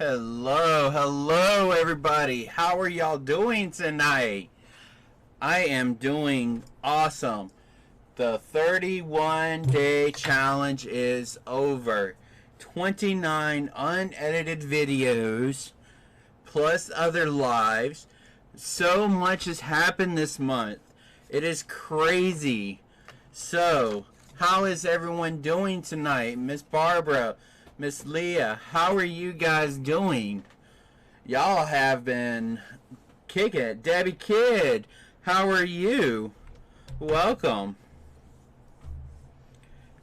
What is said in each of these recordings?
Hello everybody. How are y'all doing tonight? I am doing awesome. The 31-day challenge is over. 29 unedited videos plus other lives. So much has happened this month. It is crazy. So, how is everyone doing tonight? Miss Barbara, Miss Leah, how are you guys doing? Y'all have been kicking it. Debbie Kidd, how are you? Welcome.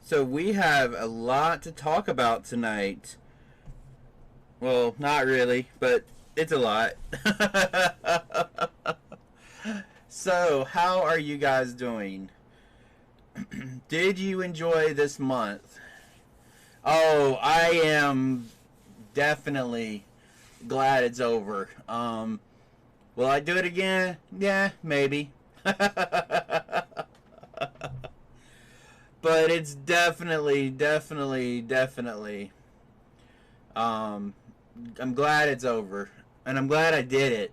So we have a lot to talk about tonight. Well, not really, but it's a lot. So, how are you guys doing? Did you enjoy this month? Oh, I am definitely glad it's over. Will I do it again? Yeah, maybe. But it's definitely I'm glad it's over. And I'm glad I did it.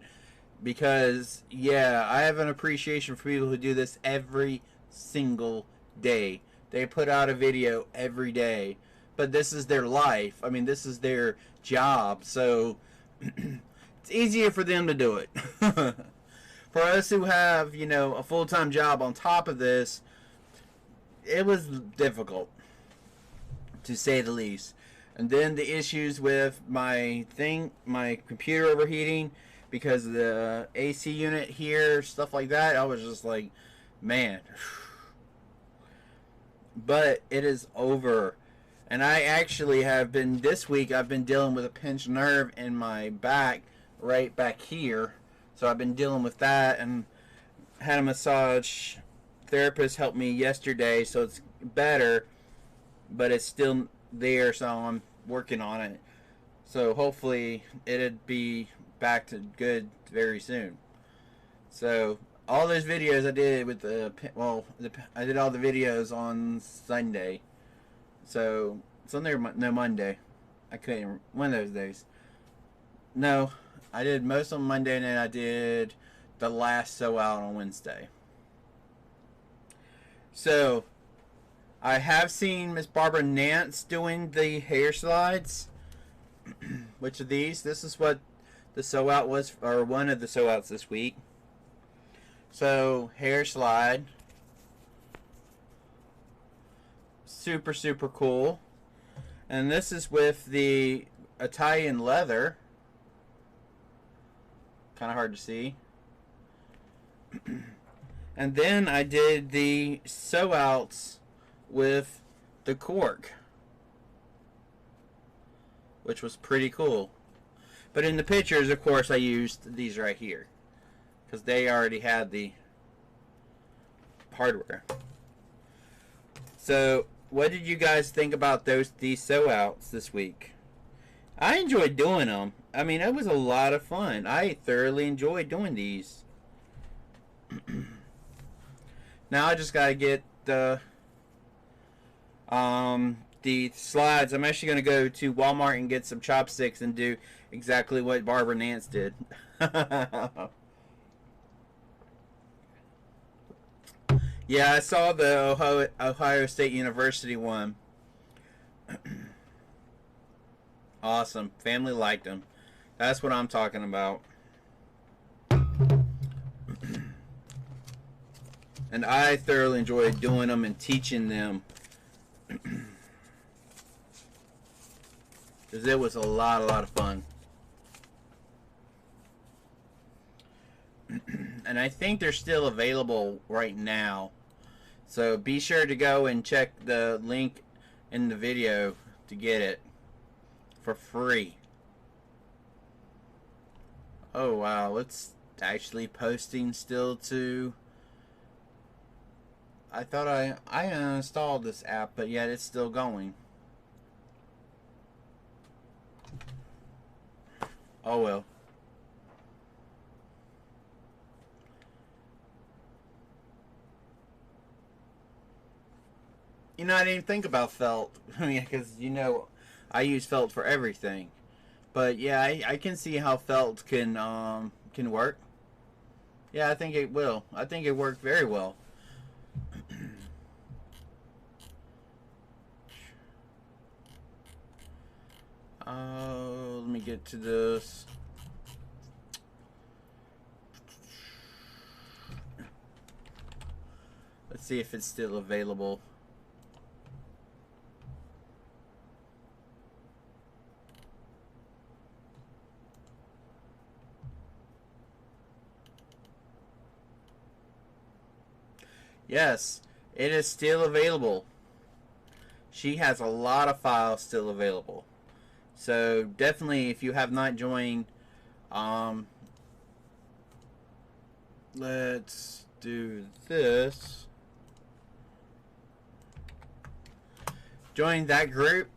Because, yeah, I have an appreciation for people who do this every single day. They put out a video every day. But this is their life. I mean, this is their job. So, it's easier for them to do it. For us who have, you know, a full-time job on top of this, it was difficult, to say the least. And then the issues with my computer overheating because of the AC unit here, stuff like that. I was just like, man. But it is over. And I actually have been, this week, I've been dealing with a pinched nerve in my back, right back here. So I've been dealing with that and had a massage therapist help me yesterday. So it's better, but it's still there. So I'm working on it. So hopefully it'd be back to good very soon. So all those videos I did with I did all the videos on Sunday. So it's on there. No, Monday. I couldn't. One of those days. No, I did most on Monday, and then I did the last sew out on Wednesday. So I have seen Miss Barbara Nance doing the hair slides. Which of these? This is what the sew out was, or one of the sew outs this week. So hair slide. Super cool. And this is with the Italian leather. Kind of hard to see. And then I did the sew outs with the cork, which was pretty cool. But in the pictures, of course, I used these right here because they already had the hardware. So what did you guys think about these sew outs this week? I enjoyed doing them. I mean, it was a lot of fun. I thoroughly enjoyed doing these. Now I just gotta get the slides. I'm actually gonna go to Walmart and get some chopsticks and do exactly what Barbara Nance did. Yeah, I saw the Ohio State University one. Awesome. Family liked them. That's what I'm talking about. And I thoroughly enjoyed doing them and teaching them. Because it was a lot of fun. And I think they're still available right now. So be sure to go and check the link in the video to get it for free. Oh wow, it's actually posting still to... I thought I uninstalled this app, but yet it's still going. Oh well. You know, I didn't even think about felt. I mean, because, you know, I use felt for everything. But yeah, I can see how felt can work. Yeah, I think it will. I think it worked very well. Let me get to this. Let's see if it's still available. Yes, it is still available. She has a lot of files still available. So definitely, if you have not joined, let's do this. Join that group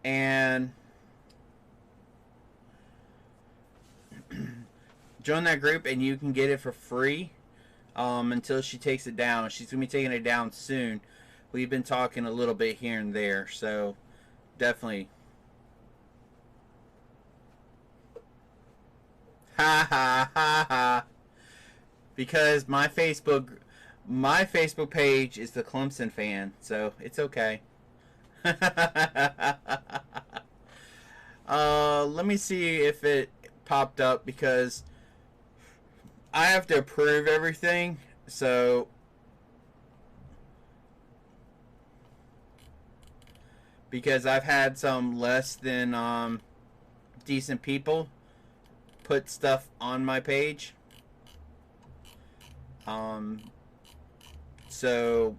and join that group, and you can get it for free until she takes it down. She's gonna be taking it down soon. We've been talking a little bit here and there, so definitely. Ha ha ha ha. Because my Facebook page is the Clemson fan, so it's okay. Let me see if it popped up, because I have to approve everything, so because I've had some less than decent people put stuff on my page. So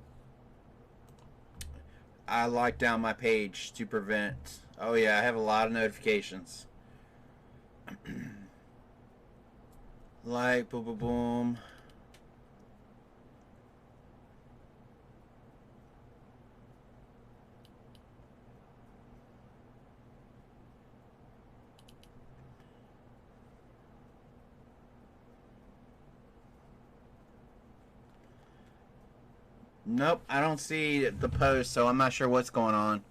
I lock down my page to prevent. Oh yeah, I have a lot of notifications. Like boom boom boom. Nope, I don't see the post, so I'm not sure what's going on.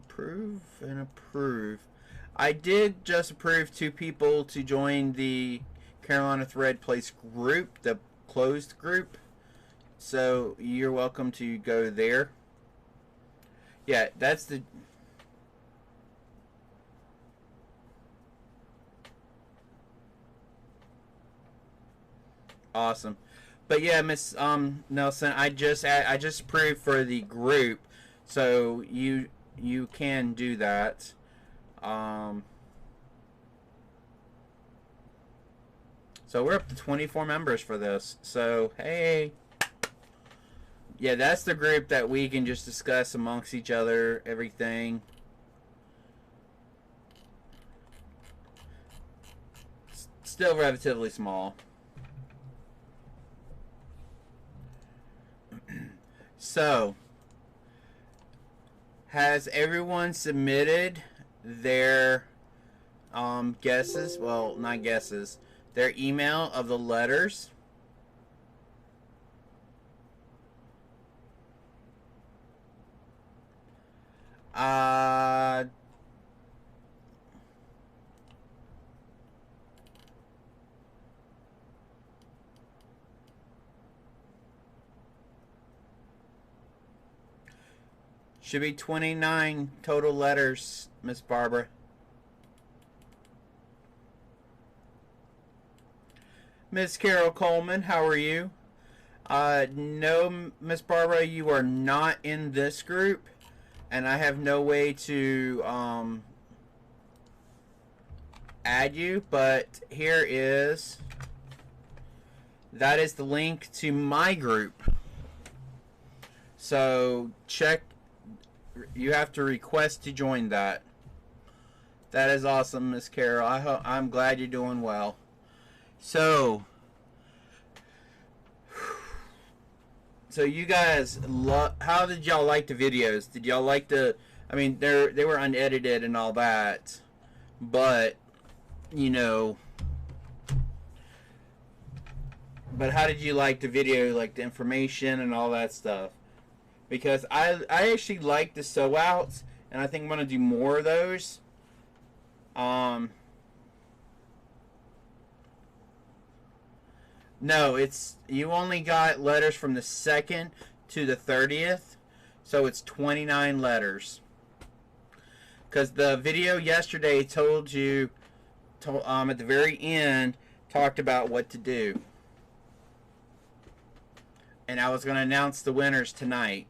Approve and approve. I did just approve 2 people to join the Carolina Thread Place group, the closed group. So you're welcome to go there. Yeah, that's the... Awesome. But yeah, Miss Nelson, I just approved for the group, so you can do that. So we're up to 24 members for this. So hey, yeah, that's the group that we can just discuss amongst each other everything. Still relatively small. So, has everyone submitted their guesses? Well, not guesses. Their email of the letters? Should be 29 total letters, Miss Barbara. Miss Carol Coleman, how are you? No, Miss Barbara, you are not in this group, and I have no way to add you, but here is... That is the link to my group. So check. You have to request to join that. That is awesome, Miss Carol. I'm glad you're doing well. So you guys, how did y'all like the videos? Did y'all like the? I mean, they were unedited and all that, but you know, But how did you like the video, like the information and all that stuff? Because I actually like the sew outs, and I think I'm gonna do more of those. No, it's you only got letters from the 2nd to the 30th, so it's 29 letters. Because the video yesterday told you, at the very end, talked about what to do. And I was going to announce the winners tonight.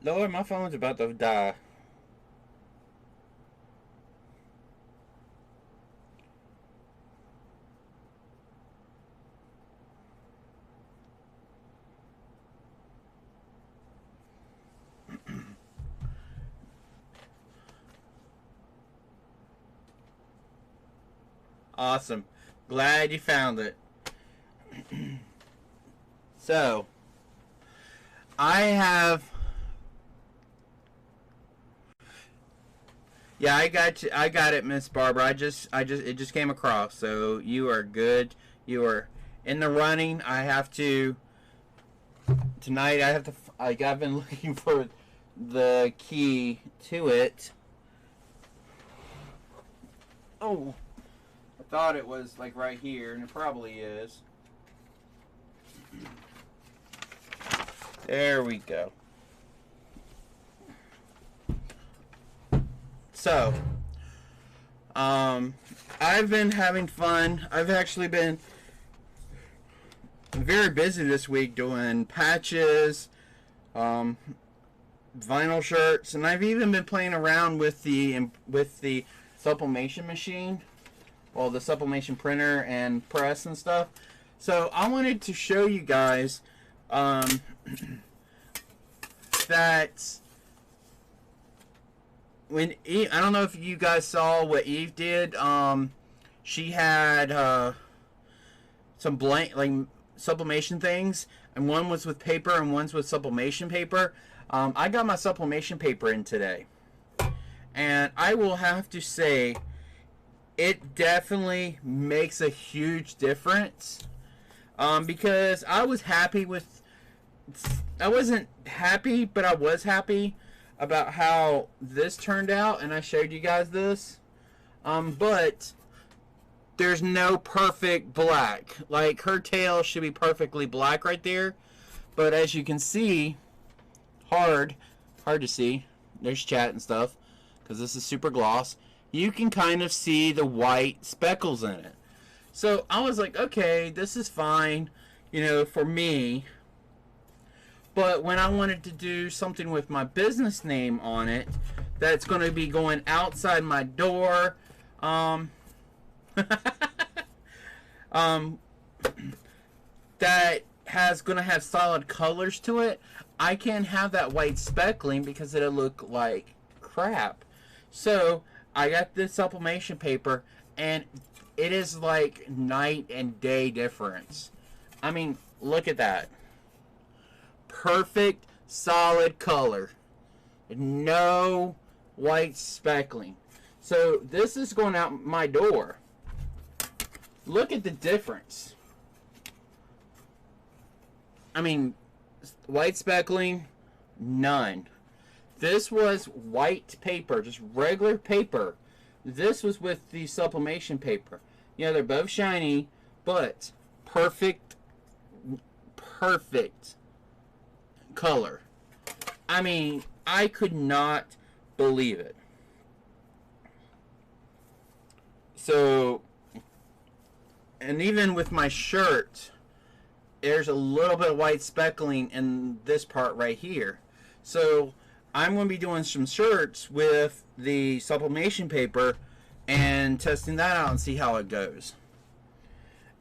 Lord, my phone's about to die. Awesome. Glad you found it. So, I have... Yeah, I got it, Miss Barbara. it just came across. So you are good. You are in the running. I have to tonight. I've been looking for the key to it. Oh, I thought it was like right here, and it probably is. There we go. So, I've been having fun. I've actually been very busy this week doing patches, vinyl shirts, and I've even been playing around with the sublimation machine, well, the sublimation printer and press and stuff. So I wanted to show you guys that. When Eve, I don't know if you guys saw what Eve did. She had some blank sublimation things, and one was with paper and one's with sublimation paper. I got my sublimation paper in today, and I will have to say it definitely makes a huge difference. Because I was happy with. I wasn't happy, but I was happy about how this turned out, and I showed you guys this. But there's no perfect black. Like, her tail should be perfectly black right there, but as you can see, hard to see. There's chat and stuff, because this is super gloss. You can kind of see the white speckles in it. So I was like, okay, this is fine, you know, for me. But when I wanted to do something with my business name on it, that's going to be going outside my door, that has going to have solid colors to it, I can't have that white speckling because it'll look like crap. So I got this sublimation paper, and it is like night and day difference. I mean, look at that. Perfect, solid color. No white speckling. So this is going out my door. Look at the difference. I mean, white speckling, none. This was white paper, just regular paper. This was with the sublimation paper. Yeah, they're both shiny, but perfect color. I mean, I could not believe it. So, and even with my shirt, there's a little bit of white speckling in this part right here. So I'm going to be doing some shirts with the sublimation paper and testing that out and see how it goes.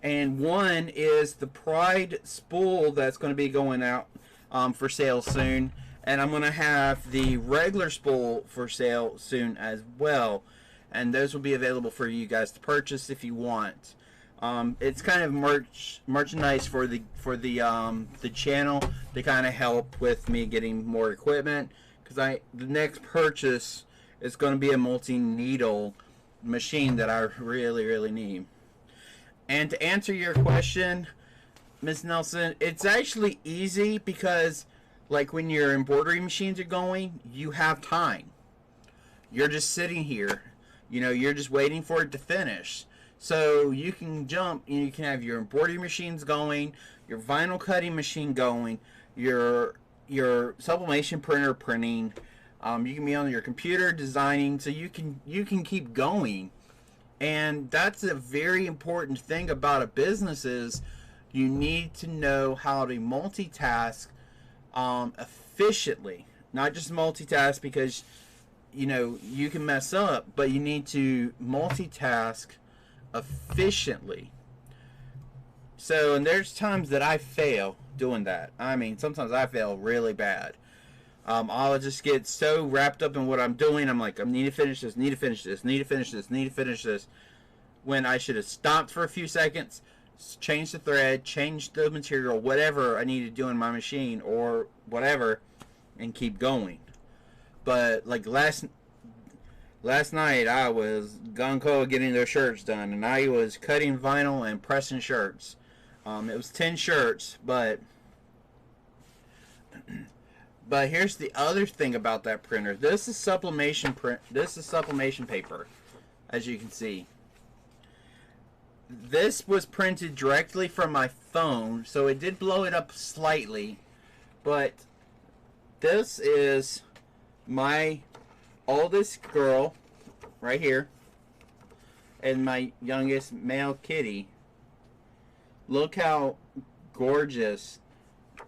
And one is the Pride spool that's going to be going out for sale soon, and I'm going to have the regular spool for sale soon as well, and those will be available for you guys to purchase if you want. It's kind of merchandise for the channel to kind of help with me getting more equipment, because the next purchase is going to be a multi-needle machine that I really need. And to answer your question, Miss Nelson, it's actually easy because, like, when your embroidery machines are going, you have time. You're just sitting here. You know, you're just waiting for it to finish. So you can jump and you can have your embroidery machines going, your vinyl cutting machine going, your sublimation printer printing. You can be on your computer designing, so you can keep going. And that's a very important thing about a business is you need to know how to multitask efficiently. Not just multitask because you can mess up, but you need to multitask efficiently. So, and there's times that I fail doing that. I mean, sometimes I fail really bad. I'll just get so wrapped up in what I'm doing. I'm like, I need to finish this, need to finish this, need to finish this, need to finish this. When I should have stopped for a few seconds, change the thread, change the material, whatever I need to do in my machine or whatever, and keep going. But like last night, I was gung-ho getting those shirts done, and I was cutting vinyl and pressing shirts. It was 10 shirts, but here's the other thing about that printer. This is sublimation paper, as you can see. This was printed directly from my phone, so it did blow it up slightly, but this is my oldest girl right here and my youngest male kitty. Look how gorgeous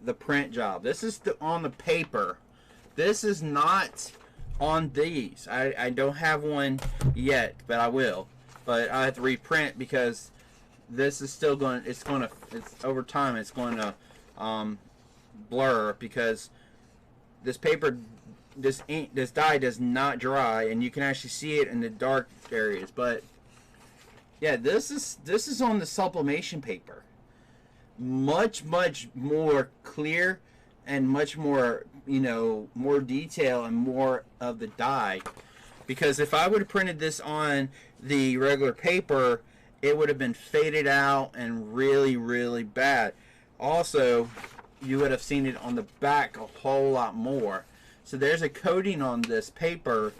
the print job. This is on the paper. This is not on these. I don't have one yet, but I will. But I have to reprint because this is still going. It's over time. It's going to blur because this paper, this dye does not dry, and you can actually see it in the dark areas. But yeah, this is on the sublimation paper. Much more clear and much more more detail and more of the dye. Because if I would have printed this on the regular paper, it would have been faded out and really bad. Also, you would have seen it on the back a whole lot more. So there's a coating on this paper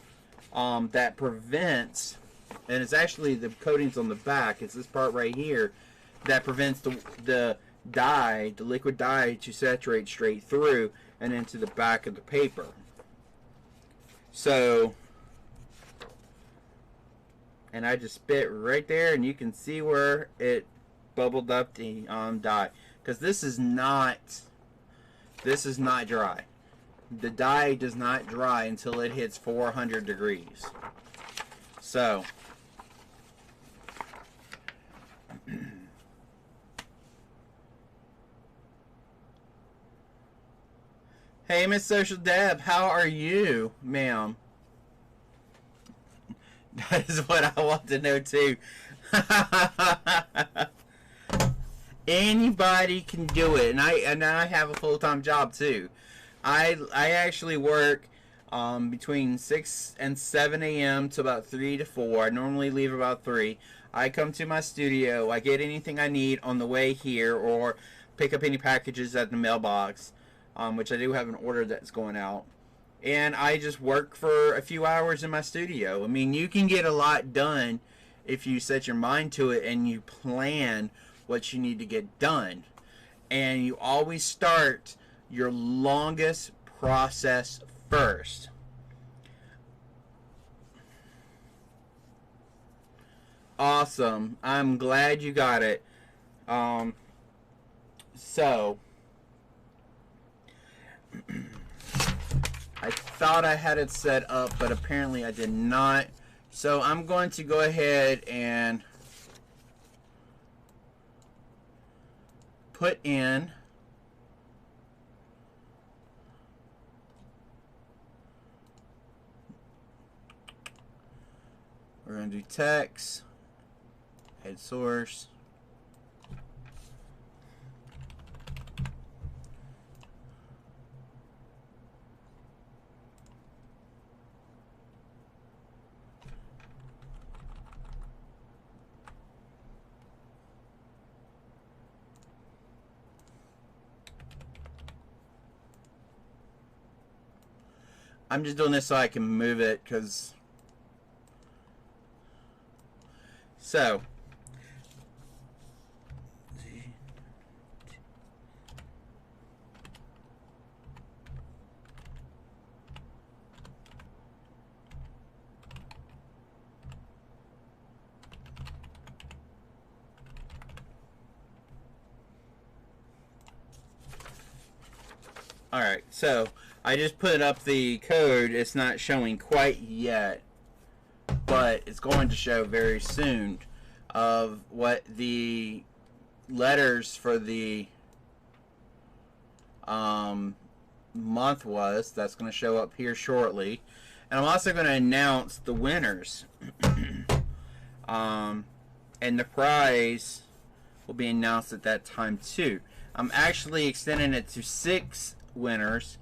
that prevents, and it's actually the coatings on the back, it's this part right here, that prevents the dye, the liquid dye, to saturate straight through and into the back of the paper. So, and I just spit right there, and you can see where it bubbled up the dye, because this is not dry. The dye does not dry until it hits 400 degrees. So hey, Miss Social Deb, how are you, ma'am? That is what I want to know too. Anybody can do it, and I have a full-time job too. I actually work between 6 and 7 a.m. to about 3 to 4. I normally leave about 3. I come to my studio. I get anything I need on the way here, or pick up any packages at the mailbox, which I do have an order that's going out. And I just work for a few hours in my studio. I mean, you can get a lot done if you set your mind to it and you plan what you need to get done. And you always start your longest process first. Awesome. I'm glad you got it. So I thought I had it set up, but apparently I did not. So I'm going to go ahead and put in we're going to do text, head source, I'm just doing this so I can move it, because... So... Alright, so I just put up the code. It's not showing quite yet, but it's going to show very soon of what the letters for the month was. That's going to show up here shortly. And I'm also going to announce the winners. And the prize will be announced at that time too. I'm actually extending it to 6 winners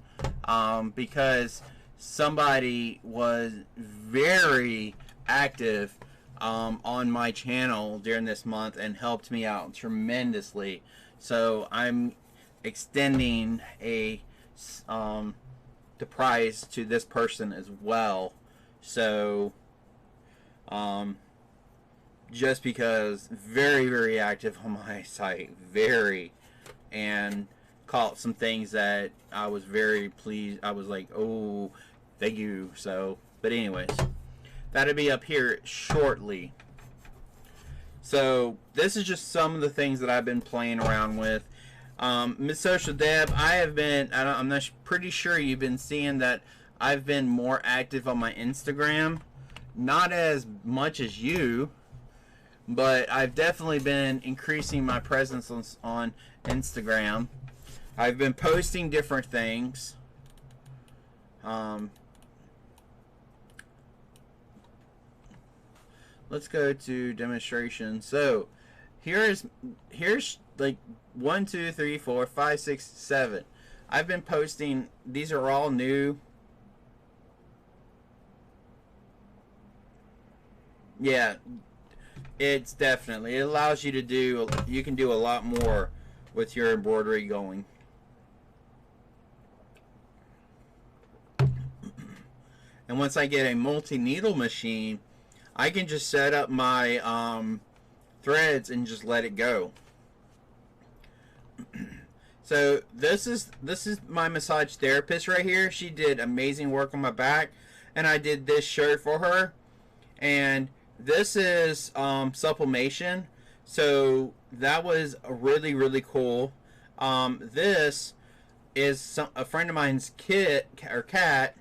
because somebody was very active on my channel during this month and helped me out tremendously. So I'm extending the prize to this person as well. So just because very active on my site, and caught some things that I was very pleased. I was like, oh, thank you. So, but anyways, that'll be up here shortly. So this is just some of the things that I've been playing around with. Miss Social Deb, I'm not pretty sure you've been seeing that I've been more active on my Instagram. Not as much as you, but I've definitely been increasing my presence on Instagram. I've been posting different things. Let's go to demonstration. So here's like 1, 2, 3, 4, 5, 6, 7. I've been posting. These are all new. Yeah, it's definitely, it allows you to do, you can do a lot more with your embroidery going. And once I get a multi-needle machine, I can just set up my threads and just let it go. So this is my massage therapist right here. She did amazing work on my back, and I did this shirt for her. And this is sublimation, so that was really cool. This is a friend of mine's cat,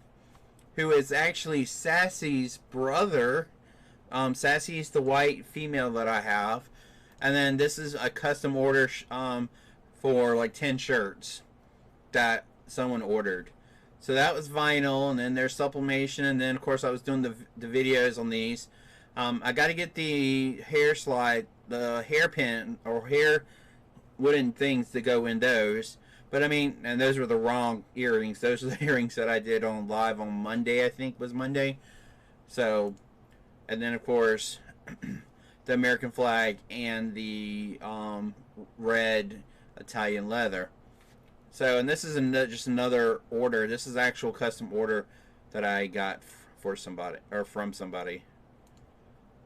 who is actually Sassy's brother. Sassy's the white female that I have, and then this is a custom order for like 10 shirts that someone ordered. So that was vinyl, and then there's sublimation, and then of course I was doing the videos on these. I got to get the hair slide, the hairpin or hair wooden things to go in those. But I mean, and those were the wrong earrings. Those are the earrings that I did on live on Monday, I think was Monday. So, and then of course the American flag and the red Italian leather. So, and this is just another order. This is actual custom order that I got for somebody, or from somebody.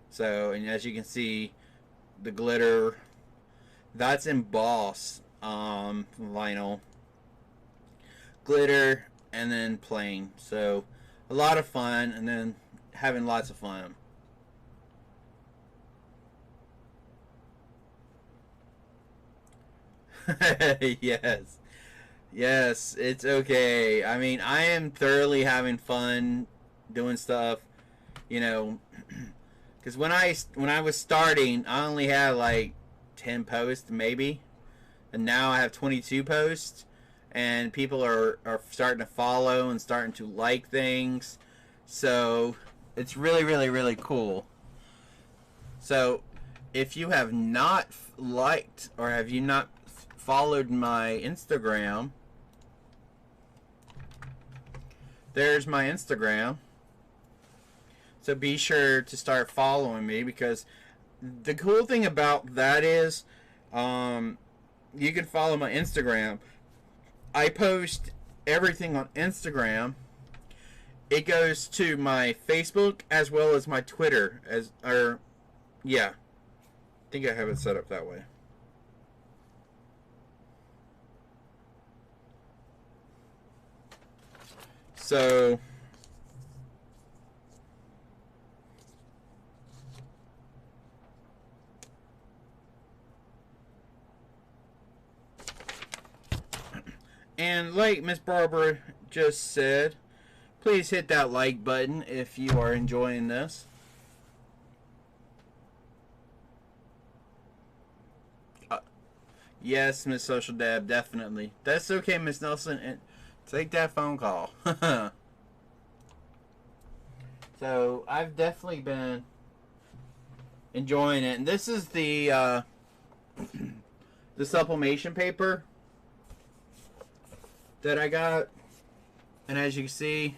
So, and as you can see, the glitter, that's embossed vinyl, glitter, and then plain. So, a lot of fun, and then having lots of fun. Yes. Yes, it's okay. I mean, I am thoroughly having fun doing stuff, you know, because when I was starting, I only had like 10 posts maybe, and now I have 22 posts, and people are starting to follow and starting to like things, so it's really cool. So if you have not liked, or have you not followed my Instagram, there's my Instagram. So be sure to start following me, because the cool thing about that is you can follow my Instagram. I post everything on Instagram, it goes to my Facebook as well as my Twitter. Yeah, I think I have it set up that way. So and like Miss Barbara just said, please hit that like button if you are enjoying this. Yes, Miss Social Dab, definitely. That's okay, Miss Nelson. And take that phone call. So I've definitely been enjoying it, and this is the sublimation paper that I got, and as you can see,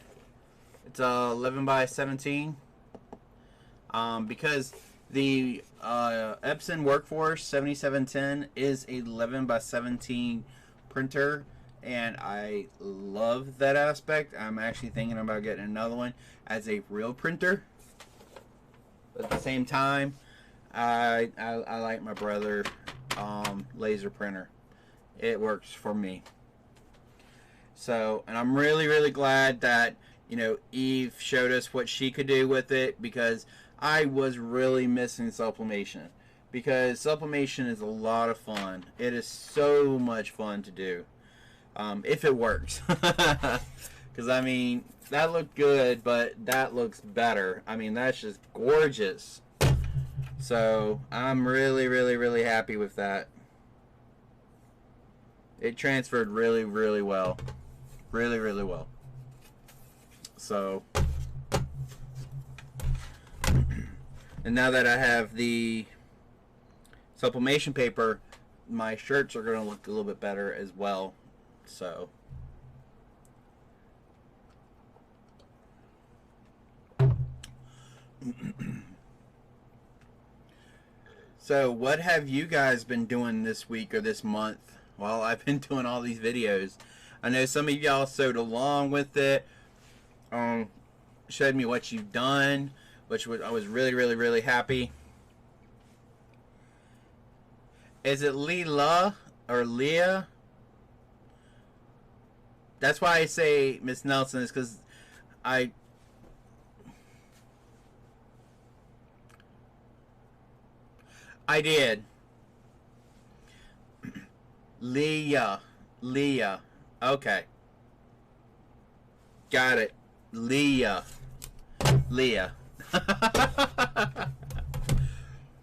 it's 11 by 17. Because the Epson Workforce 7710 is a 11 by 17 printer, and I love that aspect. I'm actually thinking about getting another one as a real printer. But at the same time, I like my brother laser printer. It works for me. So, and I'm really glad that, you know, Eve showed us what she could do with it, because I was really missing sublimation. Because sublimation is a lot of fun. It is so much fun to do. If it works. Because, I mean, that looked good, but that looks better. I mean, that's just gorgeous. So, I'm really happy with that. It transferred really well. Really well. So, and now that I have the sublimation paper, my shirts are going to look a little bit better as well. So, so what have you guys been doing this week or this month while I've been doing all these videos? I know some of y'all sewed along with it, showed me what you've done, which was, I was really happy. Is it Leela or Leah? That's why I say Miss Nelson, is because I did. Leah. Okay. Got it. Leah.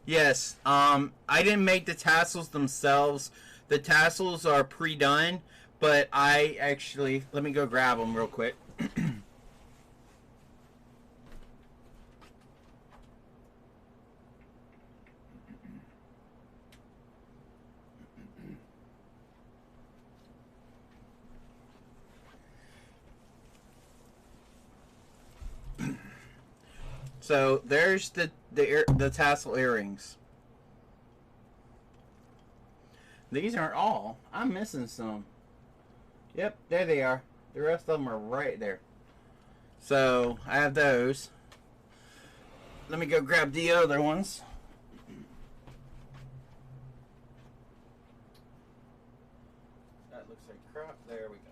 Yes. I didn't make the tassels themselves. The tassels are pre-done, but I actually, let me go grab them real quick. So there's the tassel earrings. These aren't all. I'm missing some. Yep, there they are. The rest of them are right there. So I have those. Let me go grab the other ones. That looks like crap. There we go.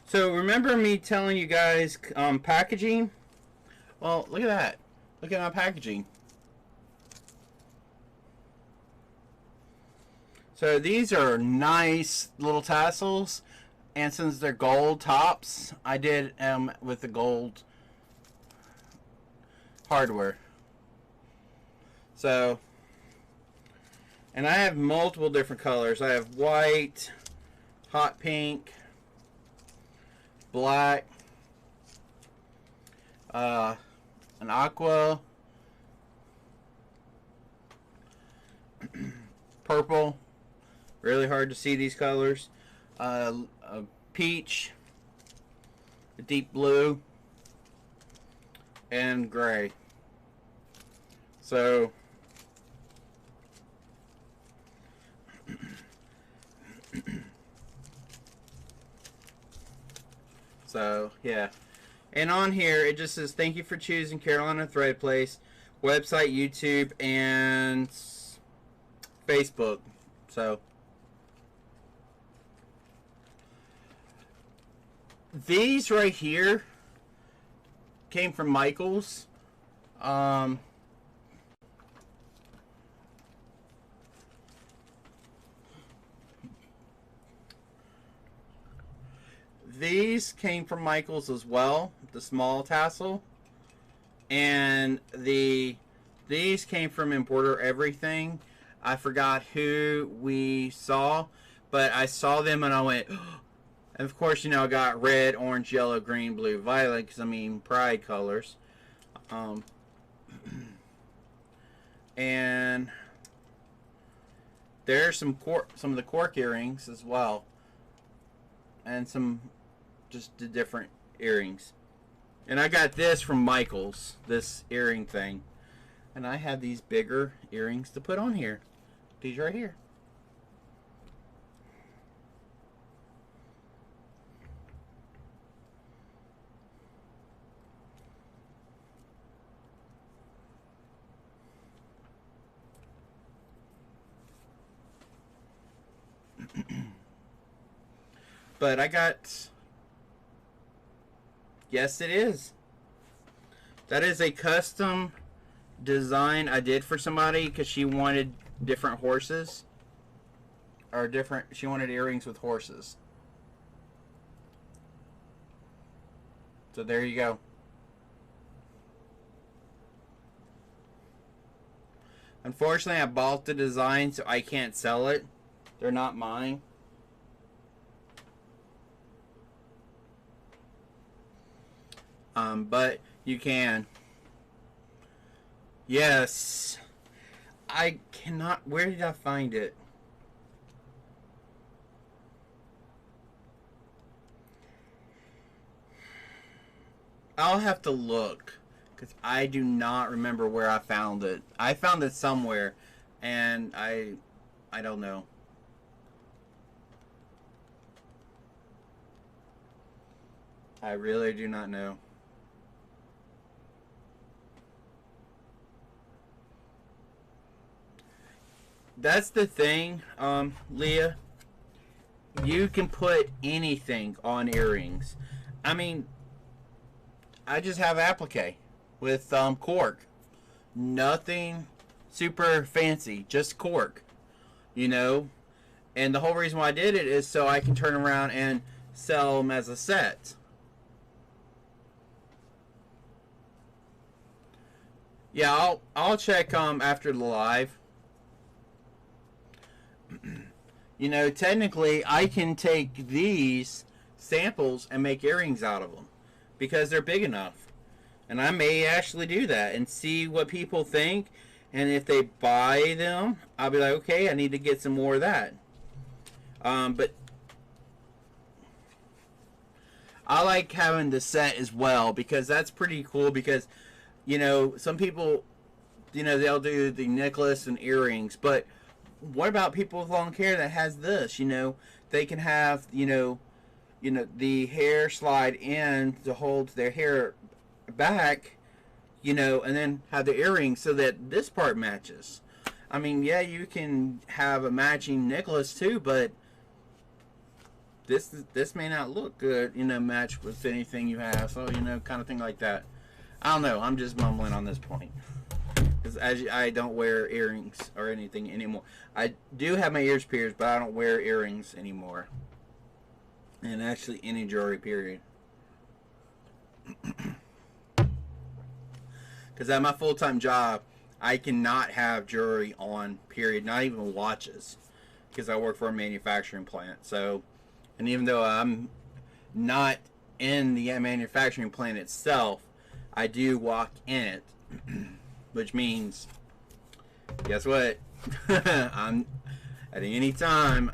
So remember me telling you guys packaging? Well, look at that. Look at my packaging. So these are nice little tassels, and since they're gold tops, I did with the gold hardware. So, and I have multiple different colors. I have white, hot pink, black, an aqua, purple, really hard to see these colors, a peach, a deep blue, and gray. So yeah. And on here it just says thank you for choosing Carolina Thread Place, website, YouTube, and Facebook. So these right here came from Michael's. These came from Michael's as well, the small tassel. And these came from Embroider Everything. I forgot who we saw, but I saw them and I went, and of course, I got red, orange, yellow, green, blue, violet, because I mean, pride colors. And there's some of the cork earrings as well, and some just the different earrings. And I got this from Michael's, this earring thing. And I have these bigger earrings to put on here. These right here. But I got... Yes, it is. That is a custom design I did for somebody because she wanted different horses. Or she wanted earrings with horses. So there you go. Unfortunately, I bought the design, so I can't sell it. They're not mine. But you can. Yes. I cannot. Where did I find it? I'll have to look, because I do not remember where I found it. I found it somewhere, and I don't know. I really do not know. That's the thing, Leah. You can put anything on earrings. I mean, I just have applique with cork. Nothing super fancy, just cork. And the whole reason why I did it is so I can turn around and sell them as a set. Yeah, I'll check after the live. Technically, I can take these samples and make earrings out of them because they're big enough. And I may actually do that and see what people think. And if they buy them, I'll be like, okay, I need to get some more of that. But I like having the set as well because that's pretty cool because, some people, they'll do the necklace and earrings, but what about people with long hair that has this? They can have, the hair slide in to hold their hair back, and then have the earrings so that this part matches. I mean, yeah, you can have a matching necklace too, but this may not look good, match with anything you have. So, kind of thing like that. I don't know. I'm just mumbling on this point. Because I don't wear earrings or anything anymore. I do have my ears pierced, but I don't wear earrings anymore. And actually any jewelry, period. Because at my full-time job, I cannot have jewelry on, period. Not even watches. Because I work for a manufacturing plant. So, and even though I'm not in the manufacturing plant itself, I do walk in it. Which means, guess what? I'm at any time,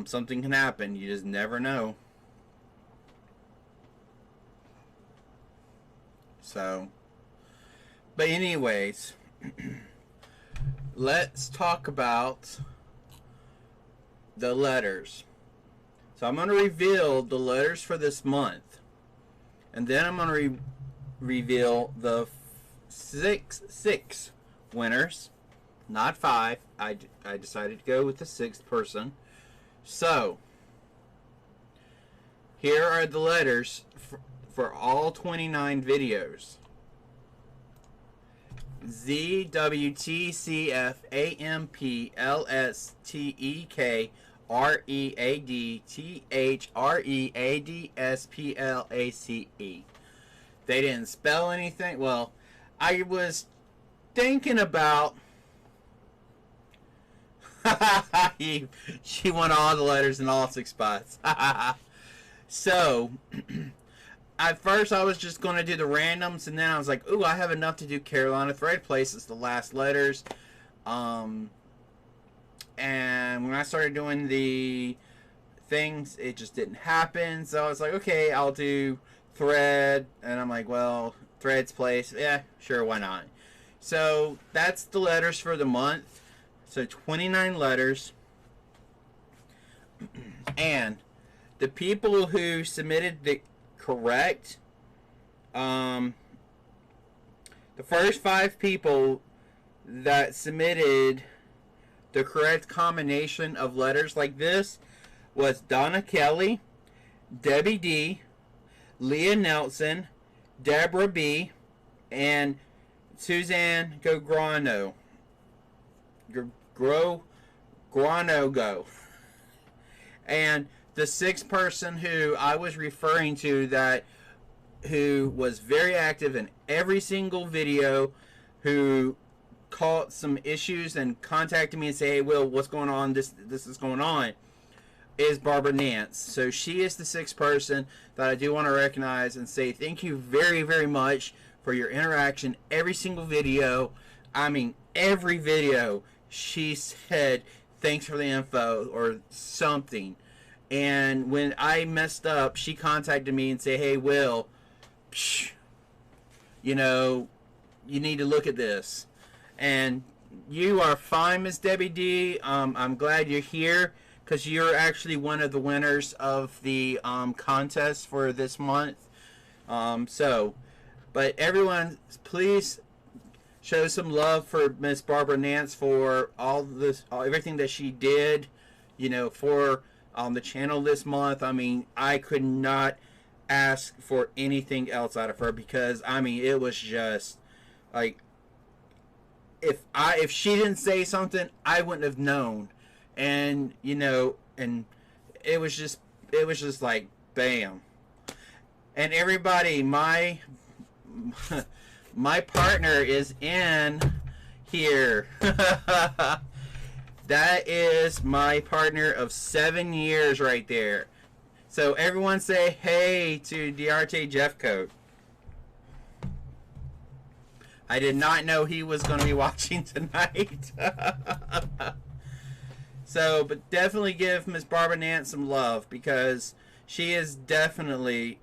something can happen. You just never know. So, but anyways, let's talk about the letters. So I'm going to reveal the letters for this month, and then I'm going to reveal the six winners, not 5. I decided to go with the 6th person. So here are the letters for all 29 videos. Z, W, T, C, F, A, M, P, L, S, T, E, K, R, E, A, D, T, H, R, E, A, D, S, P, L, A, C, E. They didn't spell anything. Well, I was thinking about... she won all the letters in all 6 spots. So, at first I was just going to do the randoms, and then I was like, ooh, I have enough to do Carolina Thread Place. It's the last letters. And when I started doing the things, it just didn't happen. So I was like, okay, I'll do Thread. And I'm like, well, Thread's Place. Yeah, sure, why not? So that's the letters for the month. So 29 letters. And the people who submitted the correct, the first 5 people that submitted the correct combination of letters like this was Donna Kelly, Debbie D, Leah Nelson, Deborah B, and Suzanne Gograno. Granogo. And the 6th person who I was referring to, who was very active in every single video, who caught some issues and contacted me and say, hey, Will, what's going on? This is going on, is Barbara Nance. So she is the 6th person that I do want to recognize and say thank you very, very much for your interaction. Every single video, I mean every video, she said thanks for the info or something. And when I messed up, she contacted me and said, hey, Will, you know, you need to look at this. And you are fine, Miss Debbie D. I'm glad you're here, because you're actually one of the winners of the contest for this month. But everyone, please show some love for Miss Barbara Nance for everything that she did, you know, for the channel this month. I mean, I could not ask for anything else out of her, because I mean, it was just like, if she didn't say something, I wouldn't have known. And you know, and it was just like bam. And everybody, my partner is in here. That is my partner of 7 years right there. So everyone say hey to Diarte Jeffcoat. I did not know he was going to be watching tonight. So, but definitely give Miss Barbara Nance some love, because she is definitely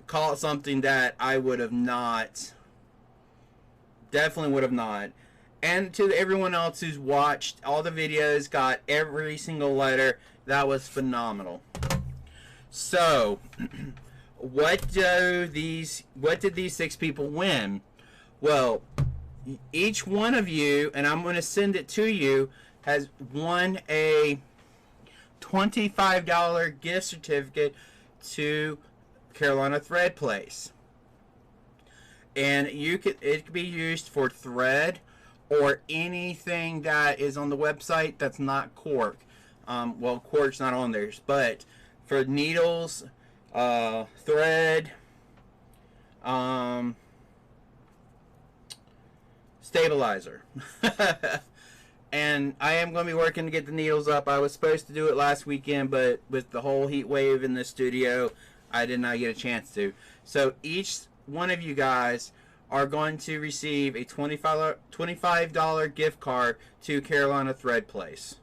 caught something that I would have not. Definitely would have not. And to everyone else who's watched all the videos, got every single letter, that was phenomenal. So, what did these 6 people win? Well, each one of you, and I'm going to send it to you, has won a $25 gift certificate to Carolina Thread Place. And it could be used for thread or anything that is on the website that's not cork. Well, cork's not on theirs, but for needles, thread, stabilizer. And I am going to be working to get the needles up. I was supposed to do it last weekend, but with the whole heat wave in the studio, I did not get a chance to. So each one of you guys are going to receive a $25 gift card to Carolina Thread Place.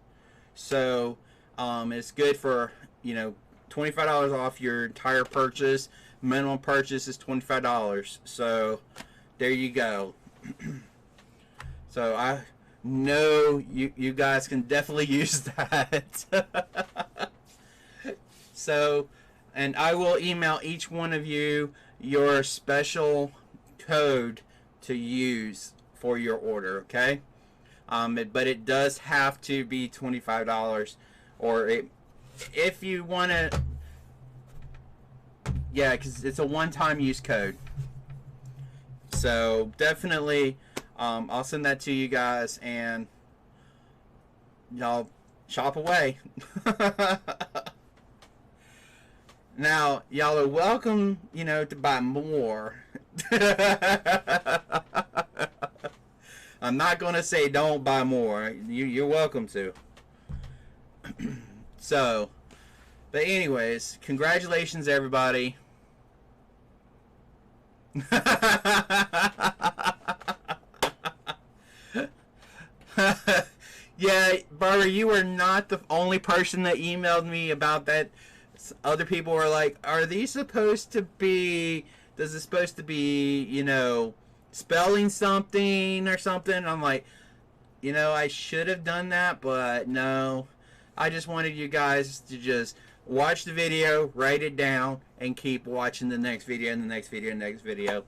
So it's good for, you know, $25 off your entire purchase. Minimum purchase is $25. So there you go. So I know you guys can definitely use that. So, and I will email each one of you your special code to use for your order, okay? But it does have to be $25, or if you want to, yeah, because it's a one-time use code. So definitely, I'll send that to you guys, and y'all shop away. Now, y'all are welcome, to buy more. I'm not going to say don't buy more. You're welcome to. So, but anyways, congratulations, everybody. Yeah, Barbara, you were not the only person that emailed me about that. Other people were like, are these supposed to be, does it supposed to be, spelling something or something? I'm like, I should have done that, but no. I just wanted you guys to just watch the video, write it down, and keep watching the next video and the next video and the next video.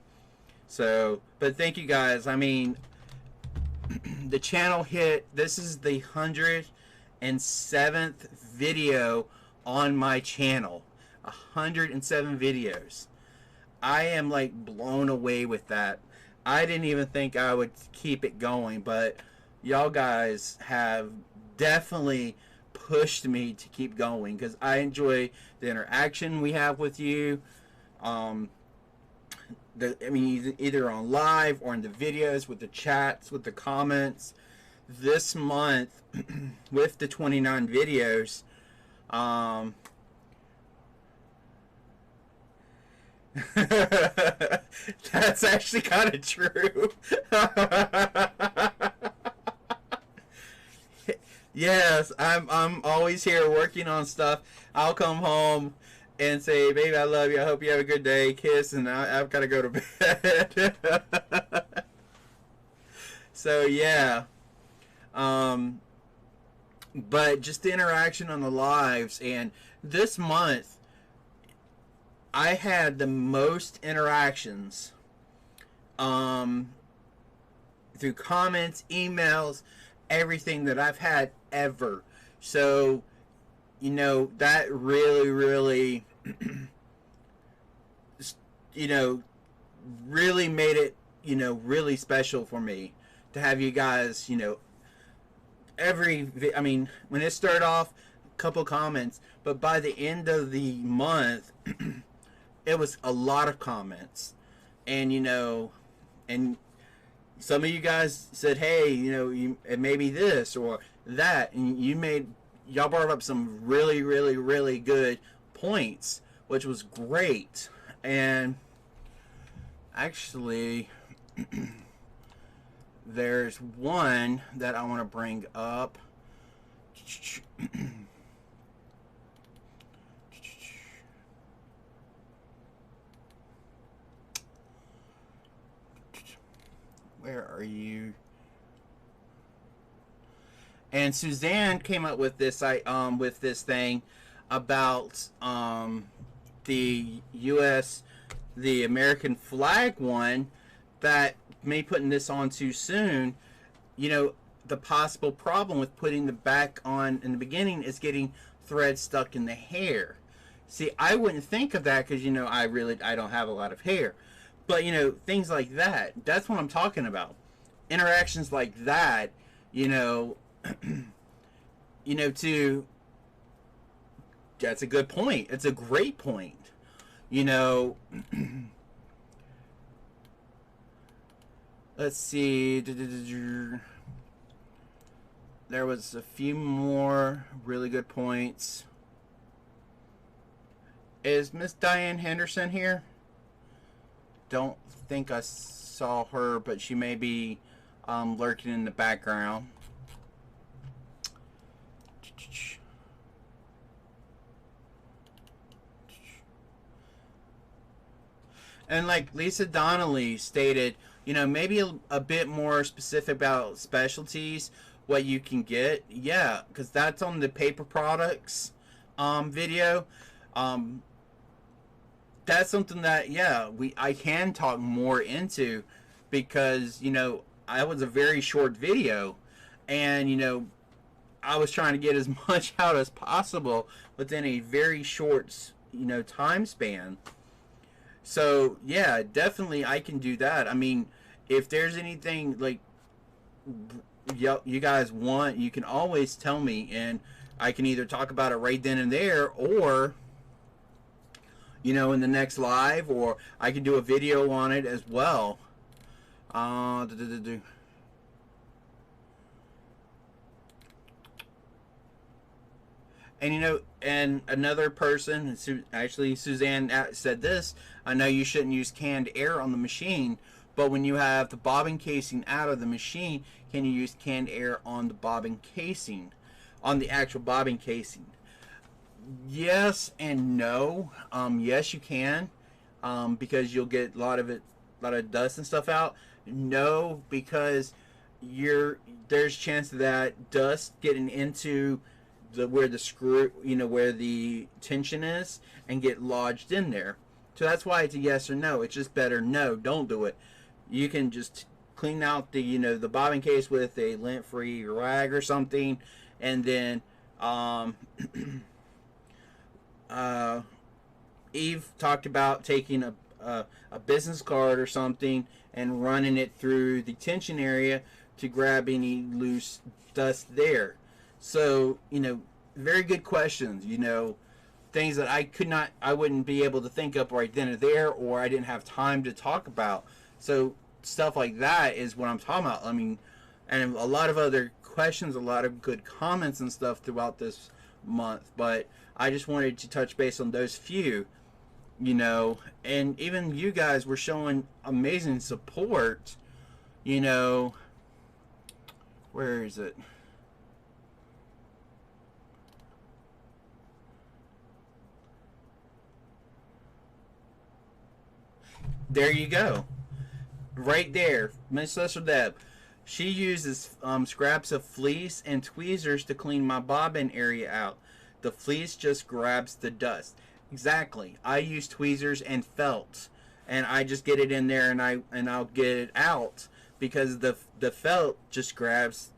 So, but thank you guys. I mean, the channel hit, this is the 107th video on my channel. 107 videos. I am like blown away with that. I didn't even think I would keep it going, but y'all guys have definitely pushed me to keep going, because I enjoy the interaction we have with you. Either on live or in the videos, with the chats, with the comments. This month, with the 29 videos, that's actually kind of true. Yes, I'm always here working on stuff. I'll come home and say, baby, I love you, I hope you have a good day, kiss, and I've got to go to bed. So yeah, but just the interaction on the lives, and this month I had the most interactions through comments, emails, everything that I've had ever. So that really really made it really special for me to have you guys when it started off, a couple comments, but by the end of the month it was a lot of comments, and and some of you guys said, hey, it may be this or that, and y'all brought up some really good points, which was great. And actually, there's one that I want to bring up. Where are you? And Suzanne came up with this thing about the U.S. the American flag one, that me putting this on too soon. The possible problem with putting the back on in the beginning is getting thread stuck in the hair. See, I wouldn't think of that because I don't have a lot of hair. But things like that, that's what I'm talking about. Interactions like that, that's a good point. It's a great point. Let's see. There was a few more really good points. Is Miss Diane Henderson here? Don't think I saw her, but she may be lurking in the background. And like Lisa Donnelly stated, you know, maybe a bit more specific about specialties, what you can get. Yeah, because that's on the paper products video. Um, that's something that, yeah, I can talk more into, because, you know, I was a very short video, and, you know, I was trying to get as much out as possible within a very short, you know, time span. So yeah, definitely I can do that. I mean, if there's anything like you guys want, you can always tell me, and I can either talk about it right then and there, or, you know, in the next live, or I can do a video on it as well. Uh, And, you know, and another person, actually Suzanne said this, I know you shouldn't use canned air on the machine, but when you have the bobbin casing out of the machine, can you use canned air on the bobbin casing, on the actual bobbin casing? Yes and no. Yes, you can, because you'll get a lot of dust and stuff out. No, because there's chance of that dust getting into where the screw, you know, where the tension is, and get lodged in there. So that's why it's a yes or no. It's just better no, don't do it. You can just clean out the, you know, the bobbin case with a lint-free rag or something, and then uh, Eve talked about taking a business card or something and running it through the tension area to grab any loose dust there. So, you know, very good questions, you know, things that I wouldn't be able to think up right then or there, or I didn't have time to talk about. So stuff like that is what I'm talking about. I mean, and a lot of other questions, a lot of good comments and stuff throughout this month, but I just wanted to touch base on those few, you know, and even you guys were showing amazing support, you know. Where is it? There you go. Right there. Miss Lesser Deb. She uses scraps of fleece and tweezers to clean my bobbin area out. The fleece just grabs the dust. Exactly. I use tweezers and felt, and I just get it in there, and I'll get it out, because the felt just grabs,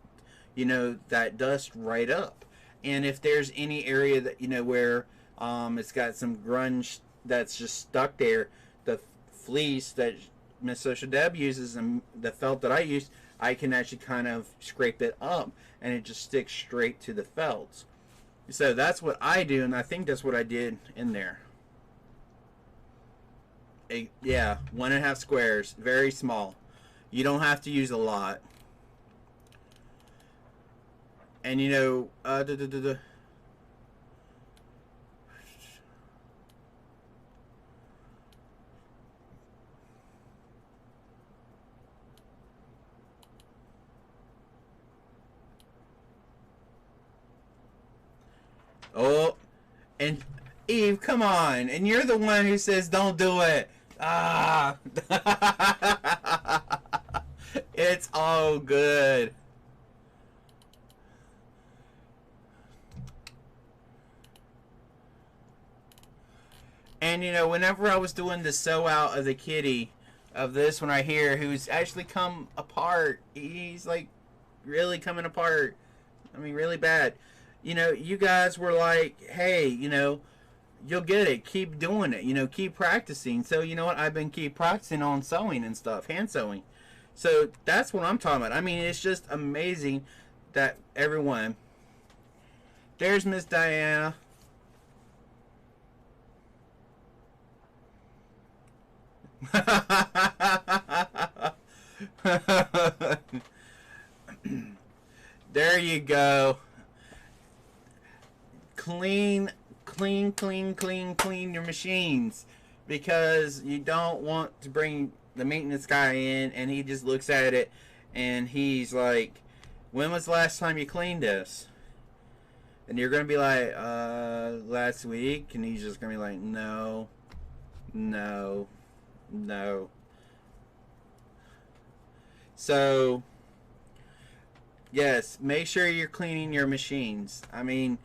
you know, that dust right up. And if there's any area that, you know, where it's got some grunge that's just stuck there, the fleece that Miss Social Deb uses and the felt that I use, I can actually kind of scrape it up, and it just sticks straight to the felt. So that's what I do, and I think that's what I did in there. Yeah, 1.5 squares, very small. You don't have to use a lot. And, you know, oh, and Eve, come on. And you're the one who says don't do it. Ah. It's all good. And, you know, whenever I was doing the sew out of the kitty, of this one right here, who's actually come apart, he's like really coming apart. I mean, really bad. You know, you guys were like, hey, you know, you'll get it. Keep doing it. You know, keep practicing. So, you know what? I've been keep practicing on sewing and stuff, hand sewing. So that's what I'm talking about. I mean, it's just amazing that everyone. There's Miss Diana. There you go. Clean, clean your machines, because you don't want to bring the maintenance guy in and he just looks at it and he's like, when was the last time you cleaned this? And you're gonna be like, last week, and he's just gonna be like, no, No. So, yes, make sure you're cleaning your machines. I mean,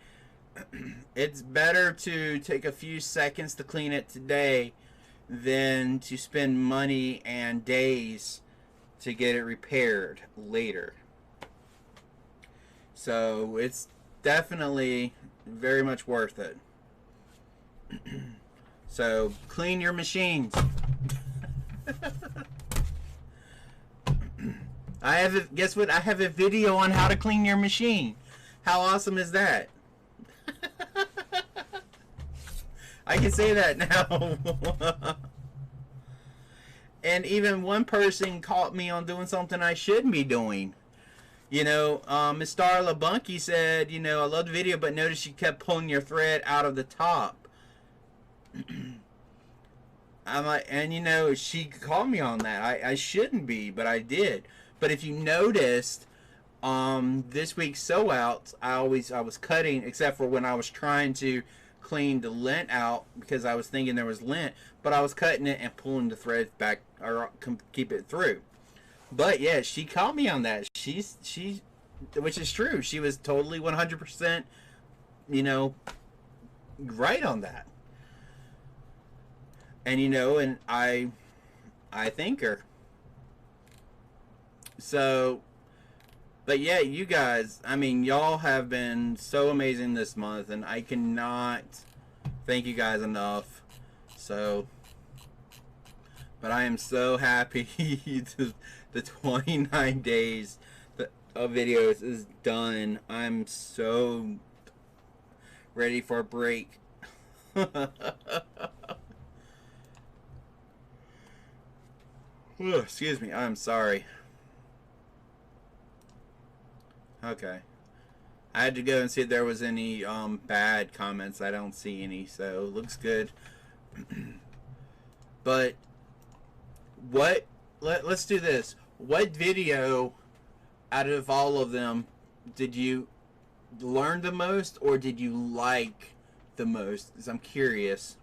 it's better to take a few seconds to clean it today than to spend money and days to get it repaired later. So it's definitely very much worth it. So clean your machines. Guess what? I have a video on how to clean your machine. How awesome is that? I can say that now. And even one person caught me on doing something I shouldn't be doing. You know, Miss Starla Bunky said, you know, I love the video, but notice you kept pulling your thread out of the top. I'm like, and you know, she called me on that. I shouldn't be, but I did. But if you noticed, this week's sew outs, I was cutting, except for when I was trying to clean the lint out because I was thinking there was lint, but I was cutting it and pulling the threads back or keep it through. But yeah, she called me on that. She, which is true. She was totally 100%, you know, right on that. And you know, and I thank her. So, but yeah, you guys, I mean, y'all have been so amazing this month, and I cannot thank you guys enough. So, but I am so happy the 29 days of videos is done. I'm so ready for a break. Excuse me, I'm sorry. Okay. I had to go and see if there was any bad comments. I don't see any, so looks good. But let's do this. What video out of all of them did you learn the most, or did you like the most? Because I'm curious.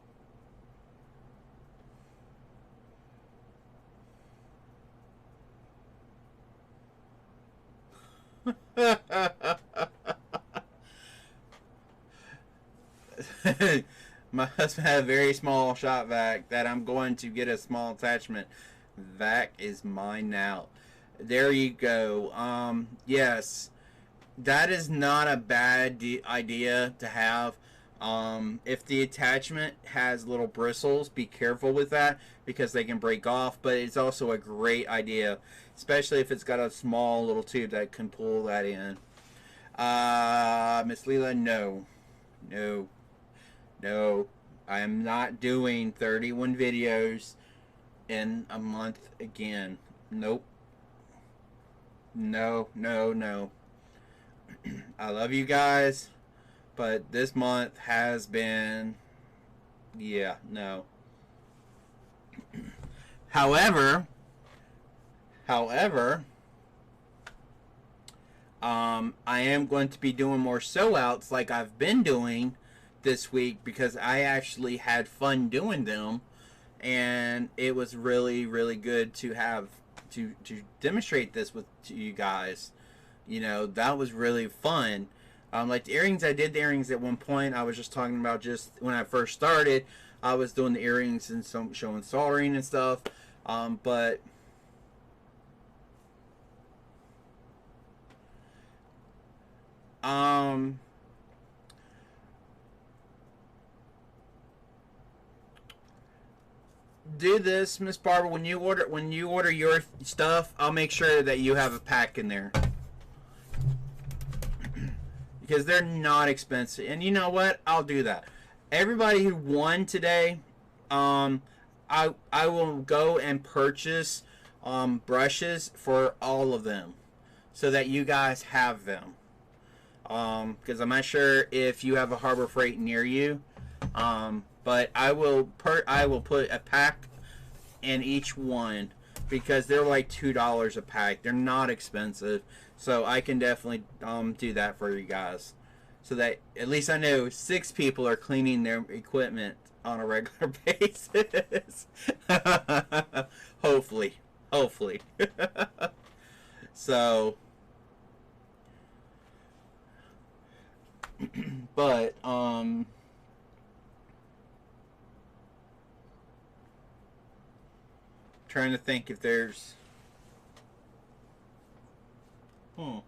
My husband had a very small shop vac that I'm going to get a small attachment. Vac is mine now. There you go. Yes, that is not a bad idea to have. If the attachment has little bristles, be careful with that because they can break off, but it's also a great idea, especially if it's got a small little tube that can pull that in. Miss Leela, no. I am not doing 31 videos in a month again. Nope. No. I love you guys, but this month has been, yeah, no. However, I am going to be doing more sew outs like I've been doing this week because I actually had fun doing them, and it was really, really good to have to demonstrate this to you guys. You know, that was really fun. Like the earrings, I did the earrings at one point. I was just talking about just when I first started, I was doing the earrings and showing soldering and stuff. But do this, Miss Barbara. When you order your stuff, I'll make sure that you have a pack in there because they're not expensive. And you know what? I'll do that. Everybody who won today, I will go and purchase brushes for all of them so that you guys have them. Because I'm not sure if you have a Harbor Freight near you. But I will put a pack in each one because they're like $2 a pack. They're not expensive, so I can definitely do that for you guys. so that at least I know 6 people are cleaning their equipment on a regular basis. Hopefully. Hopefully. So, but, trying to think if there's, hmm.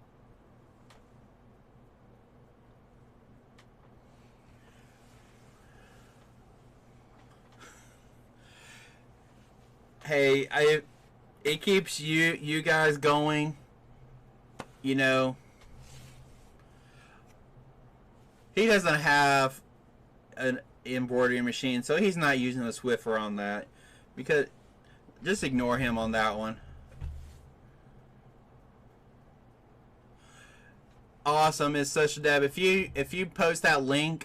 Hey, it keeps you guys going, you know. He doesn't have an embroidery machine, so he's not using a Swiffer on that, because just ignore him on that one. Awesome, it's such a deb. If you post that link,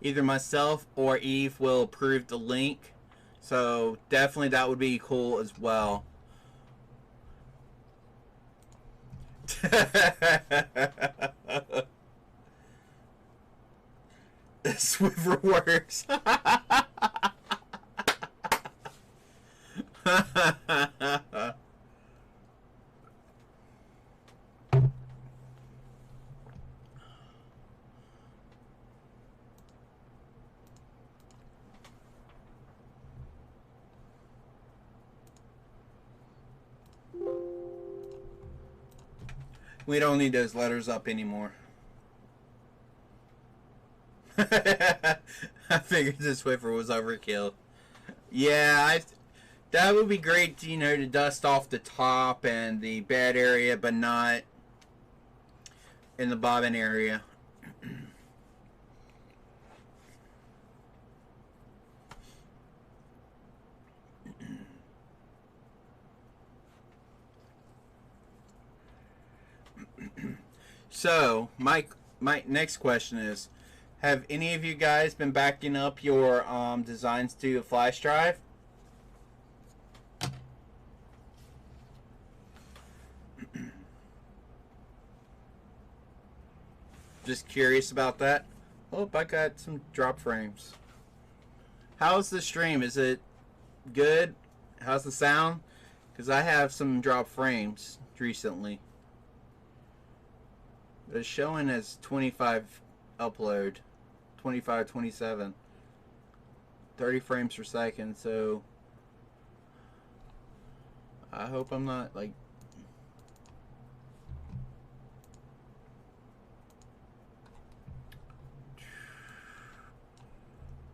either myself or Eve will approve the link. So definitely that would be cool as well. Swiffer works. We don't need those letters up anymore. I figured the Swiffer was overkill. Yeah, that would be great, you know, to dust off the top and the bed area, but not in the bobbin area. So, my next question is, have any of you guys been backing up your designs to a flash drive? Just curious about that. Oh, I got some drop frames. How's the stream? Is it good? How's the sound? Because I have some drop frames recently. It's showing as 25 upload. 25, 27. 30 frames per second, so I hope I'm not like...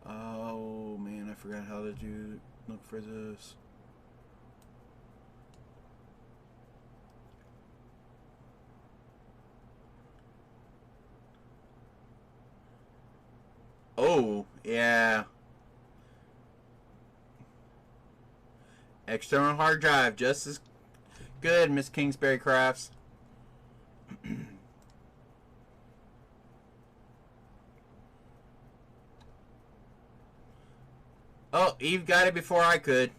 Oh man, I forgot how to look for this. Oh, yeah. External hard drive, just as good, Miss Kingsbury Crafts. Oh, Eve got it before I could.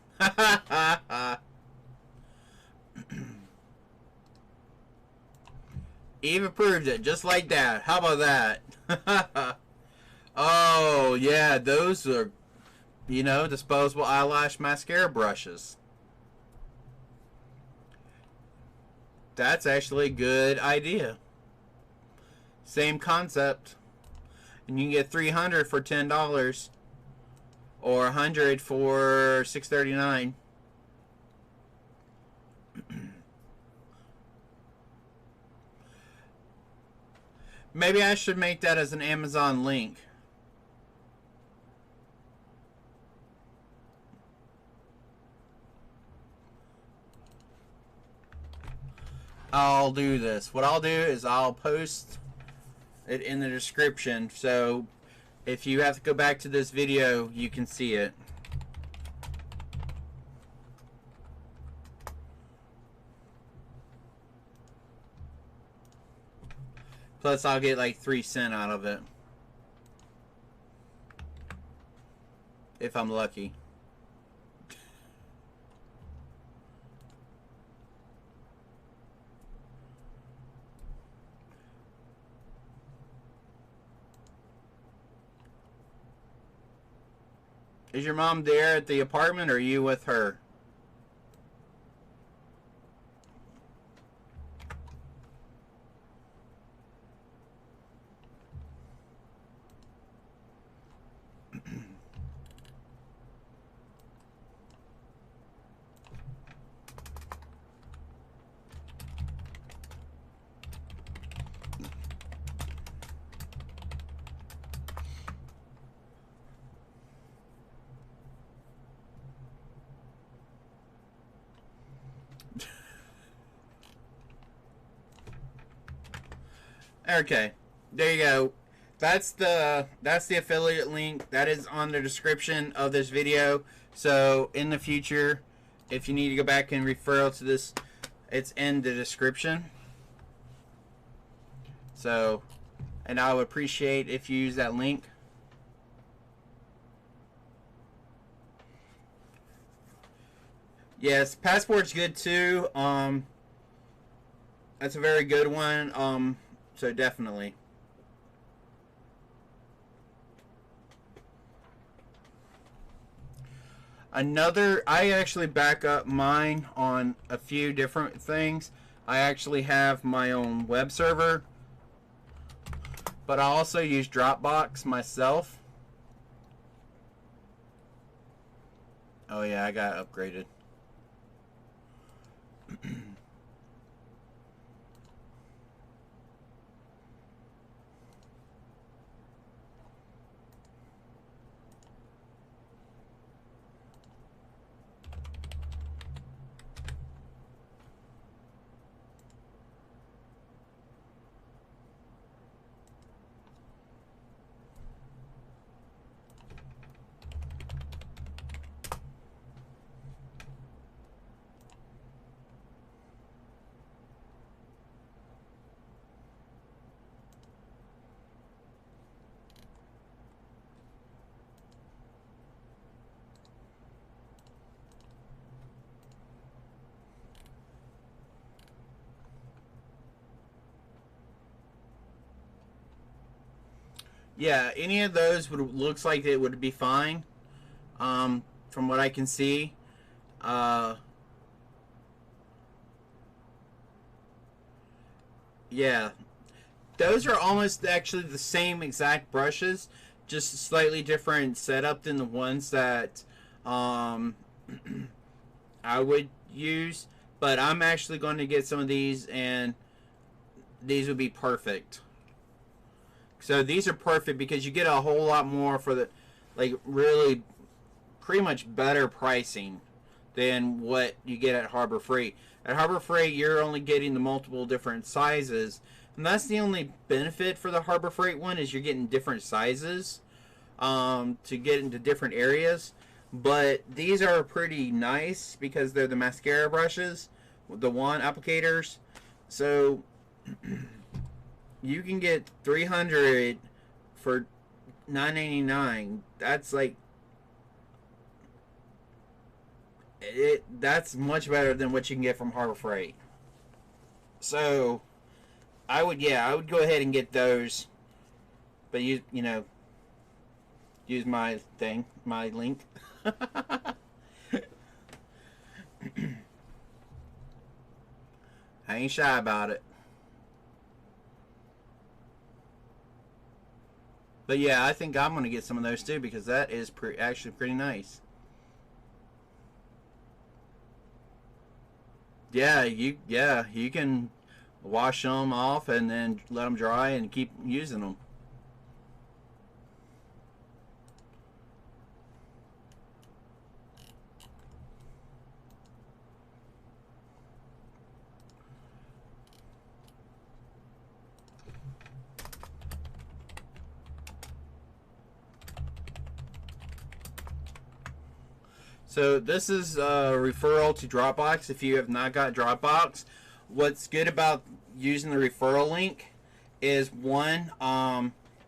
Eve approved it, just like that. How about that? Oh, yeah, those are, you know, disposable eyelash mascara brushes. That's actually a good idea. Same concept. And you can get 300 for $10. Or 100 for $6.39. Maybe I should make that as an Amazon link. I'll do this. What I'll do is I'll post it in the description, so if you have to go back to this video, you can see it. Plus, I'll get like 3 cents out of it. If I'm lucky. Is your mom there at the apartment, or are you with her? Okay, there you go. That's the affiliate link. That is on the description of this video. So in the future, if you need to go back and refer to this, it's in the description. So, and I would appreciate if you use that link. Yes, Passport's good too. That's a very good one. So definitely. I actually back up mine on a few different things. I actually have my own web server, but I also use Dropbox myself. Oh yeah, I got upgraded. Yeah, any of those looks like it would be fine. From what I can see. Uh, yeah, those are almost actually the same exact brushes, just slightly different setup than the ones that um, I would use. But I'm actually going to get some of these, and these would be perfect. So these are perfect because you get a whole lot more for the, like, really pretty much better pricing than what you get at Harbor Freight. At Harbor Freight, you're only getting the multiple different sizes, and that's the only benefit for the Harbor Freight one is you're getting different sizes to get into different areas. But these are pretty nice because they're the mascara brushes, the wand applicators. So you can get 300 for $9.99. That's like that's much better than what you can get from Harbor Freight. So I would go ahead and get those, but use my thing, my link. I ain't shy about it. But yeah, I think I'm gonna get some of those too because that is actually pretty nice. You can wash them off and then let them dry and keep using them. So this is a referral to Dropbox. If you have not got Dropbox, what's good about using the referral link is one,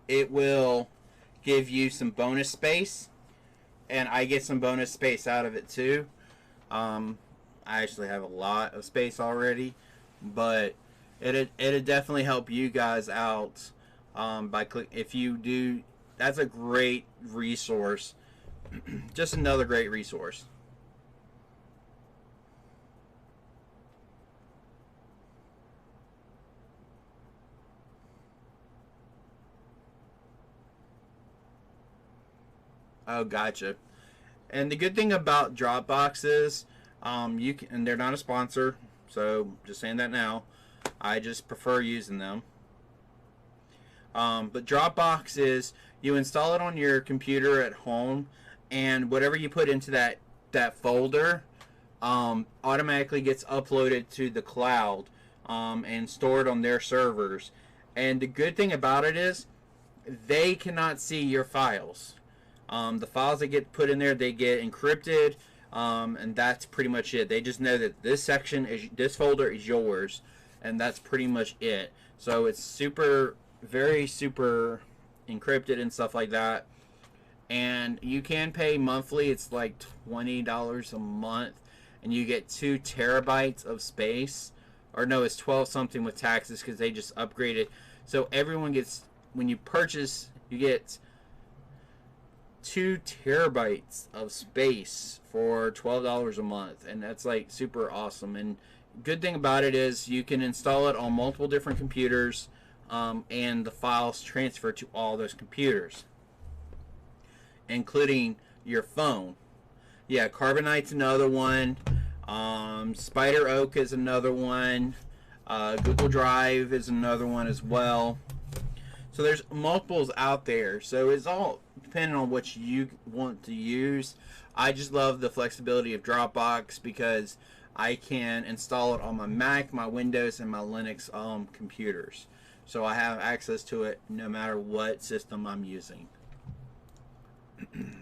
it will give you some bonus space, and I get some bonus space out of it too. I actually have a lot of space already, but it'd definitely help you guys out by click if you do. That's a great resource Just another great resource. Oh, gotcha. And the good thing about Dropbox is, you can, and they're not a sponsor, so just saying that now. I just prefer using them. But Dropbox is, you install it on your computer at home, and whatever you put into that folder, automatically gets uploaded to the cloud, and stored on their servers. And the good thing about it is, they cannot see your files. The files that get put in there, they get encrypted, and that's pretty much it. They just know that this folder is yours, and that's pretty much it. So it's very super encrypted and stuff like that. And you can pay monthly. It's like $20 a month, and you get 2 terabytes of space. Or no, it's 12 something with taxes because they just upgraded. So everyone gets, when you purchase, you get 2 terabytes of space for $12 a month, and that's like super awesome. And good thing about it is you can install it on multiple different computers, and the files transfer to all those computers, including your phone. Yeah, Carbonite's another one. Spider Oak is another one. Google Drive is another one as well. So there's multiples out there. So it's all depending on what you want to use. I just love the flexibility of Dropbox because I can install it on my Mac, my Windows, and my Linux computers. So I have access to it no matter what system I'm using. Okay,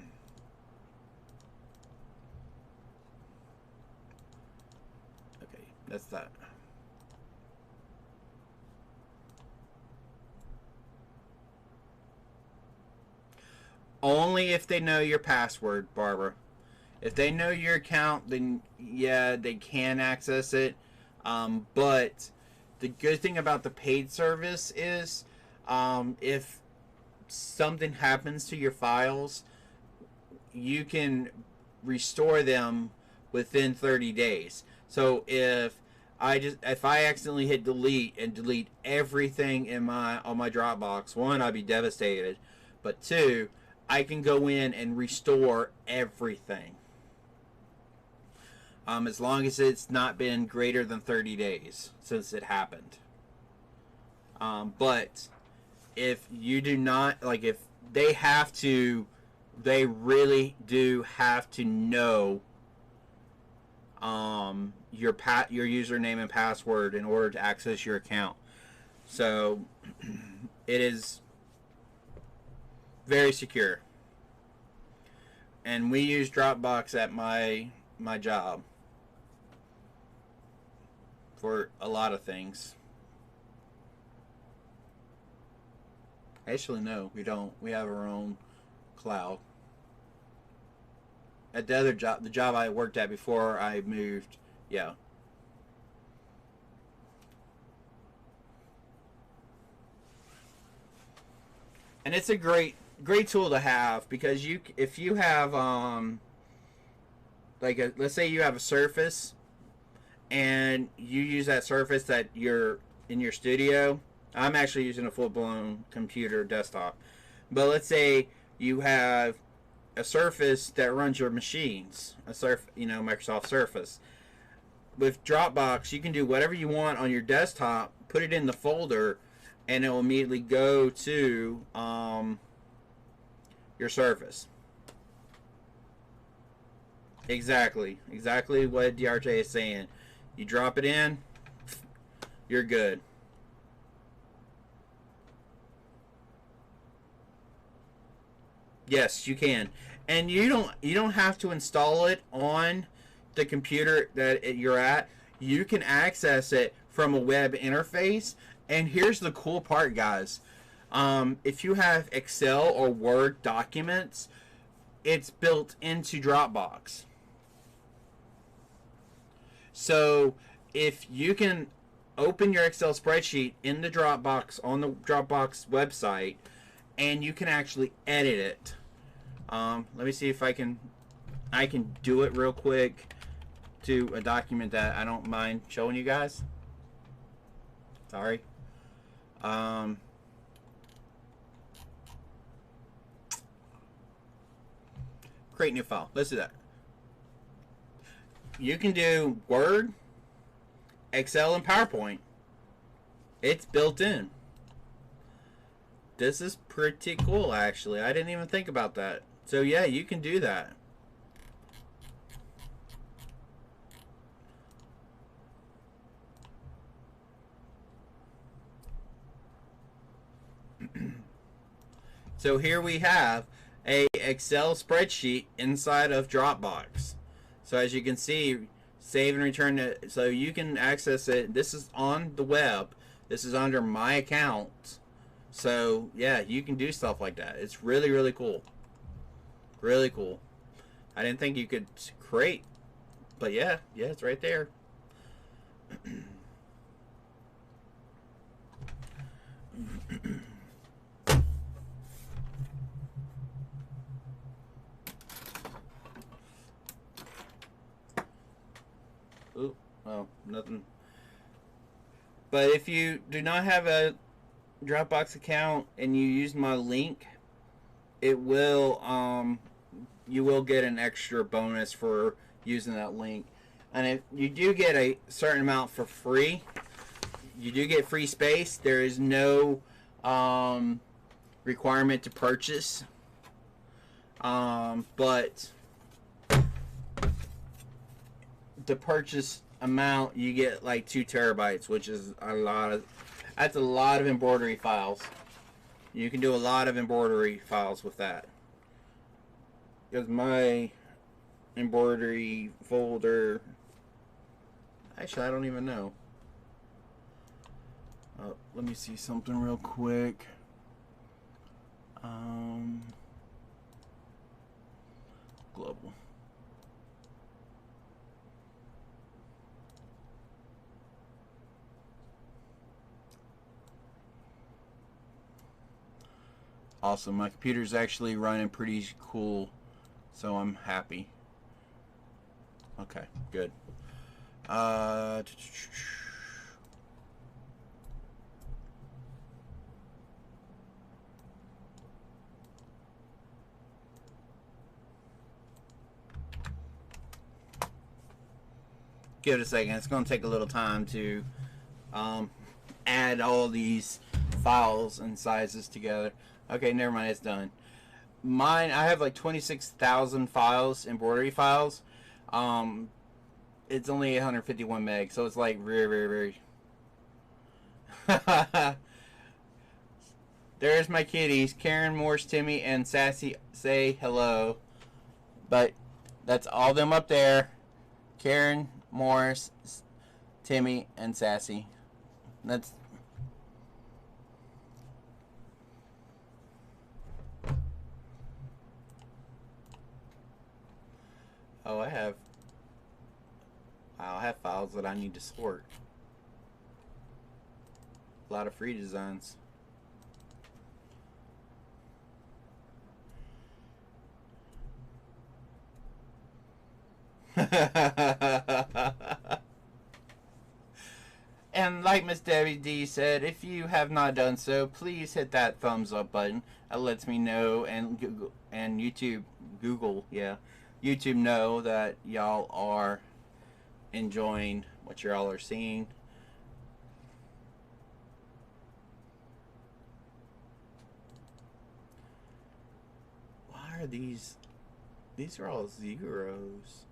that's that. Only if they know your password, Barbara. If they know your account, then yeah, they can access it. But the good thing about the paid service is, if something happens to your files, you can restore them within 30 days. So if I accidentally hit delete and delete everything on my Dropbox, one, I'd be devastated. But two, I can go in and restore everything. As long as it's not been greater than 30 days since it happened. But if you do not, like, if they have to, they really do have to know your username and password in order to access your account. So it is very secure. And we use Dropbox at my job for a lot of things. Actually, no, we don't. We have our own cloud. At the other job, the job I worked at before I moved, yeah. And it's a great tool to have because if you have let's say you have a Surface and you use that Surface that you're in your studio. I'm actually using a full-blown computer desktop, but let's say you have a Surface that runs your machines, Microsoft Surface. With Dropbox, you can do whatever you want on your desktop, put it in the folder, and it will immediately go to your Surface. Exactly what DRJ is saying. You drop it in, you're good. Yes, you can, and you don't have to install it on the computer that you're at. You can access it from a web interface. And here's the cool part, guys. If you have Excel or Word documents, it's built into Dropbox. So if you can open your Excel spreadsheet in the Dropbox on the Dropbox website, and you can actually edit it Let me see if I can do it real quick to a document that I don't mind showing you guys. Sorry. Create new file. Let's do that. You can do Word, Excel, and PowerPoint. It's built in. This is pretty cool, actually. I didn't even think about that. So yeah, you can do that. So here we have a Excel spreadsheet inside of Dropbox. So as you can see, save and return it. So you can access it. This is on the web. This is under my account. So yeah, you can do stuff like that. It's really, really cool. Really cool. I didn't think you could create, but yeah, it's right there. Ooh, oh, nothing. But if you do not have a Dropbox account and you use my link, it will you will get an extra bonus for using that link. And if you do get a certain amount for free, you do get free space. There is no requirement to purchase, but the purchase amount, you get like 2 terabytes, which is that's a lot of embroidery files. You can do a lot of embroidery files with that. Because my embroidery folder, actually I don't even know. Let me see something real quick. Global. Awesome. My computer's actually running pretty cool, so I'm happy. Okay, good. Give it a second. It's going to take a little time to add all these files and sizes together. Okay, never mind. It's done. Mine, I have like 26,000 files, embroidery files. It's only 851 meg, so it's like very, very. There's my kitties. Karen, Morse, Timmy, and Sassy say hello. But that's all of them up there. Karen, Morris, Timmy, and Sassy. That's... Oh, I have files that I need to sort. A lot of free designs. And like Miss Debbie D said, if you have not done so, please hit that thumbs up button. It lets me know, and Google and YouTube know that y'all are enjoying what y'all are seeing. Why are these are all zeros?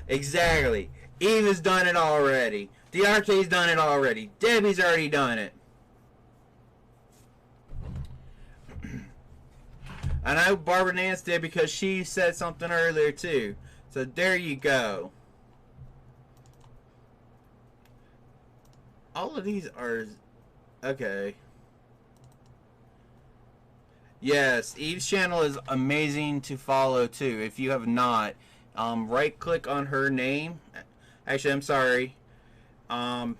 Exactly. Eve has done it already. DRK's done it already. Debbie's already done it. I know Barbara Nance did because she said something earlier too. So there you go. All of these are okay. Yes, Eve's channel is amazing to follow too. If you have not, right click on her name. Actually, I'm sorry. Um,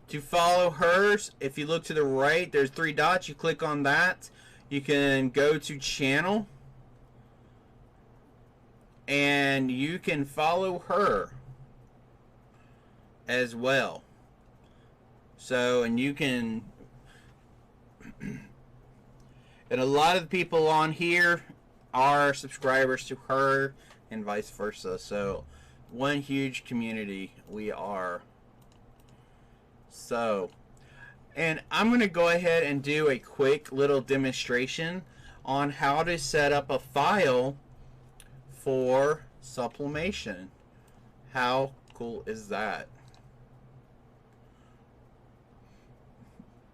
to follow hers, if you look to the right, there's 3 dots. You click on that. You can go to channel, and you can follow her as well. So, and you can, and a lot of the people on here are subscribers to her and vice versa. So, one huge community we are. So, and I'm going to go ahead and do a quick little demonstration on how to set up a file for sublimation. How cool is that?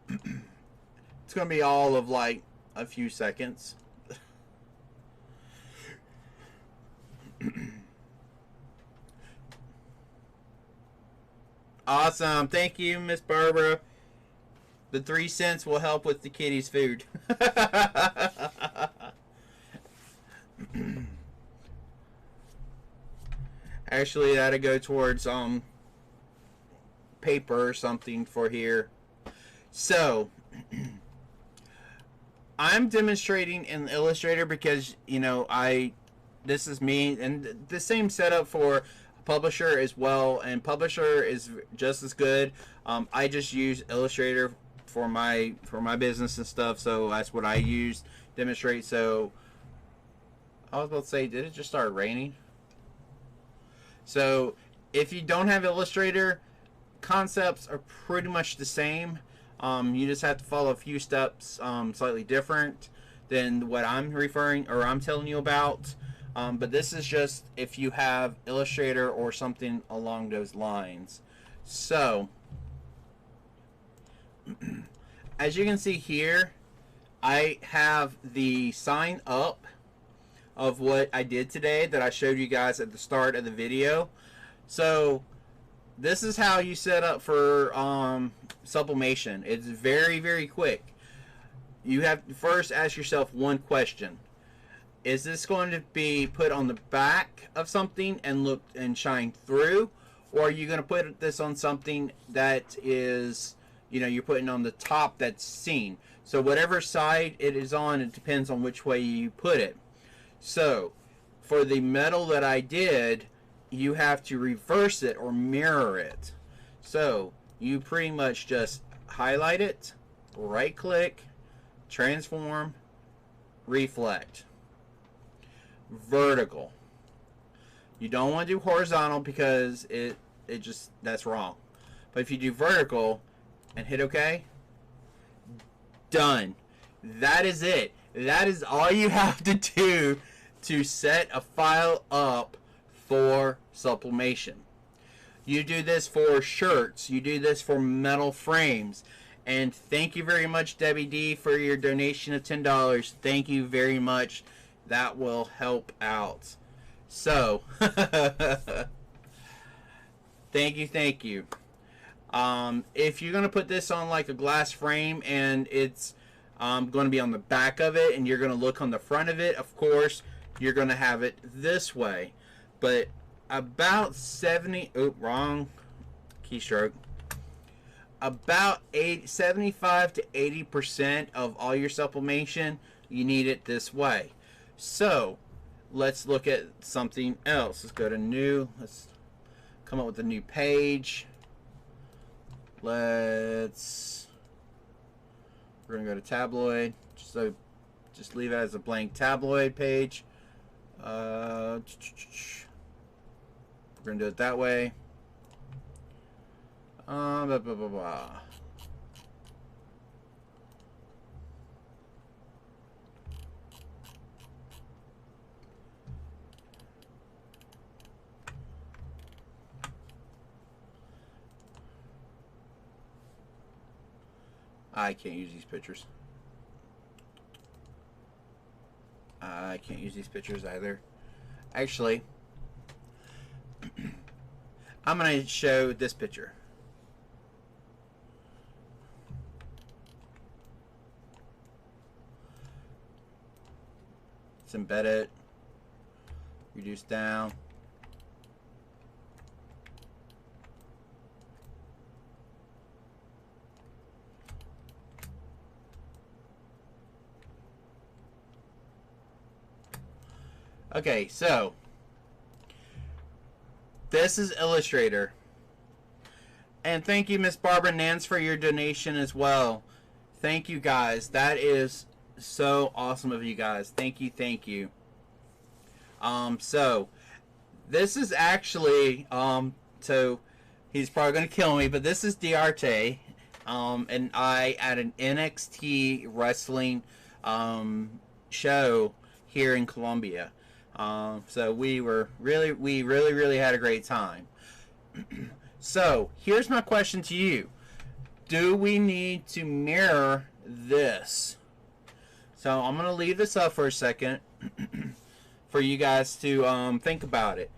It's going to be all of like a few seconds. Awesome. Thank you, Miss Barbara. The 3 cents will help with the kitty's food. Actually, that'll go towards paper or something for here. So, I'm demonstrating in Illustrator because, you know, this is me, and the same setup for Publisher as well, and Publisher is just as good. I just use Illustrator for my business and stuff, so that's what I use demonstrate. So I was about to say, did it just start raining? So if you don't have Illustrator, concepts are pretty much the same. You just have to follow a few steps slightly different than what I'm telling you about. But this is just if you have Illustrator or something along those lines. So, as you can see here, I have the sign up of what I did today that I showed you guys at the start of the video. So, this is how you set up for sublimation. It's very, very quick. You have to first ask yourself one question. Is this going to be put on the back of something and look and shine through? Or are you going to put this on something that is, you know, you're putting on the top that's seen? So whatever side it is on, it depends on which way you put it. So for the metal that I did, you have to reverse it or mirror it. So you pretty much just highlight it, right click, transform, reflect. Vertical. You don't want to do horizontal because that's wrong. But if you do vertical and hit OK, done. That is it. That is all you have to do to set a file up for sublimation. You do this for shirts. You do this for metal frames. And thank you very much, Debbie D, for your donation of $10. Thank you very much. That will help out. So, thank you. If you're going to put this on like a glass frame and it's going to be on the back of it and you're going to look on the front of it, of course, you're going to have it this way. But about 70, wrong keystroke. About 75 to 80% of all your sublimation, you need it this way. So, let's look at something else. Let's go to new. Let's come up with a new page. We're going to go to tabloid. So, just leave it as a blank tabloid page. We're going to do it that way. Blah, blah, blah, blah. I can't use these pictures. I can't use these pictures either. Actually, I'm going to show this picture. Let's embed it. Reduce down. Okay, so this is Illustrator. And thank you, Miss Barbara Nance, for your donation as well. Thank you, guys. That is so awesome of you guys. Thank you, thank you. So this is actually, so he's probably going to kill me, but this is Diarte. And I at an NXT wrestling show here in Colombia. So we really had a great time. So here's my question to you: do we need to mirror this? So I'm gonna leave this up for a second for you guys to think about it.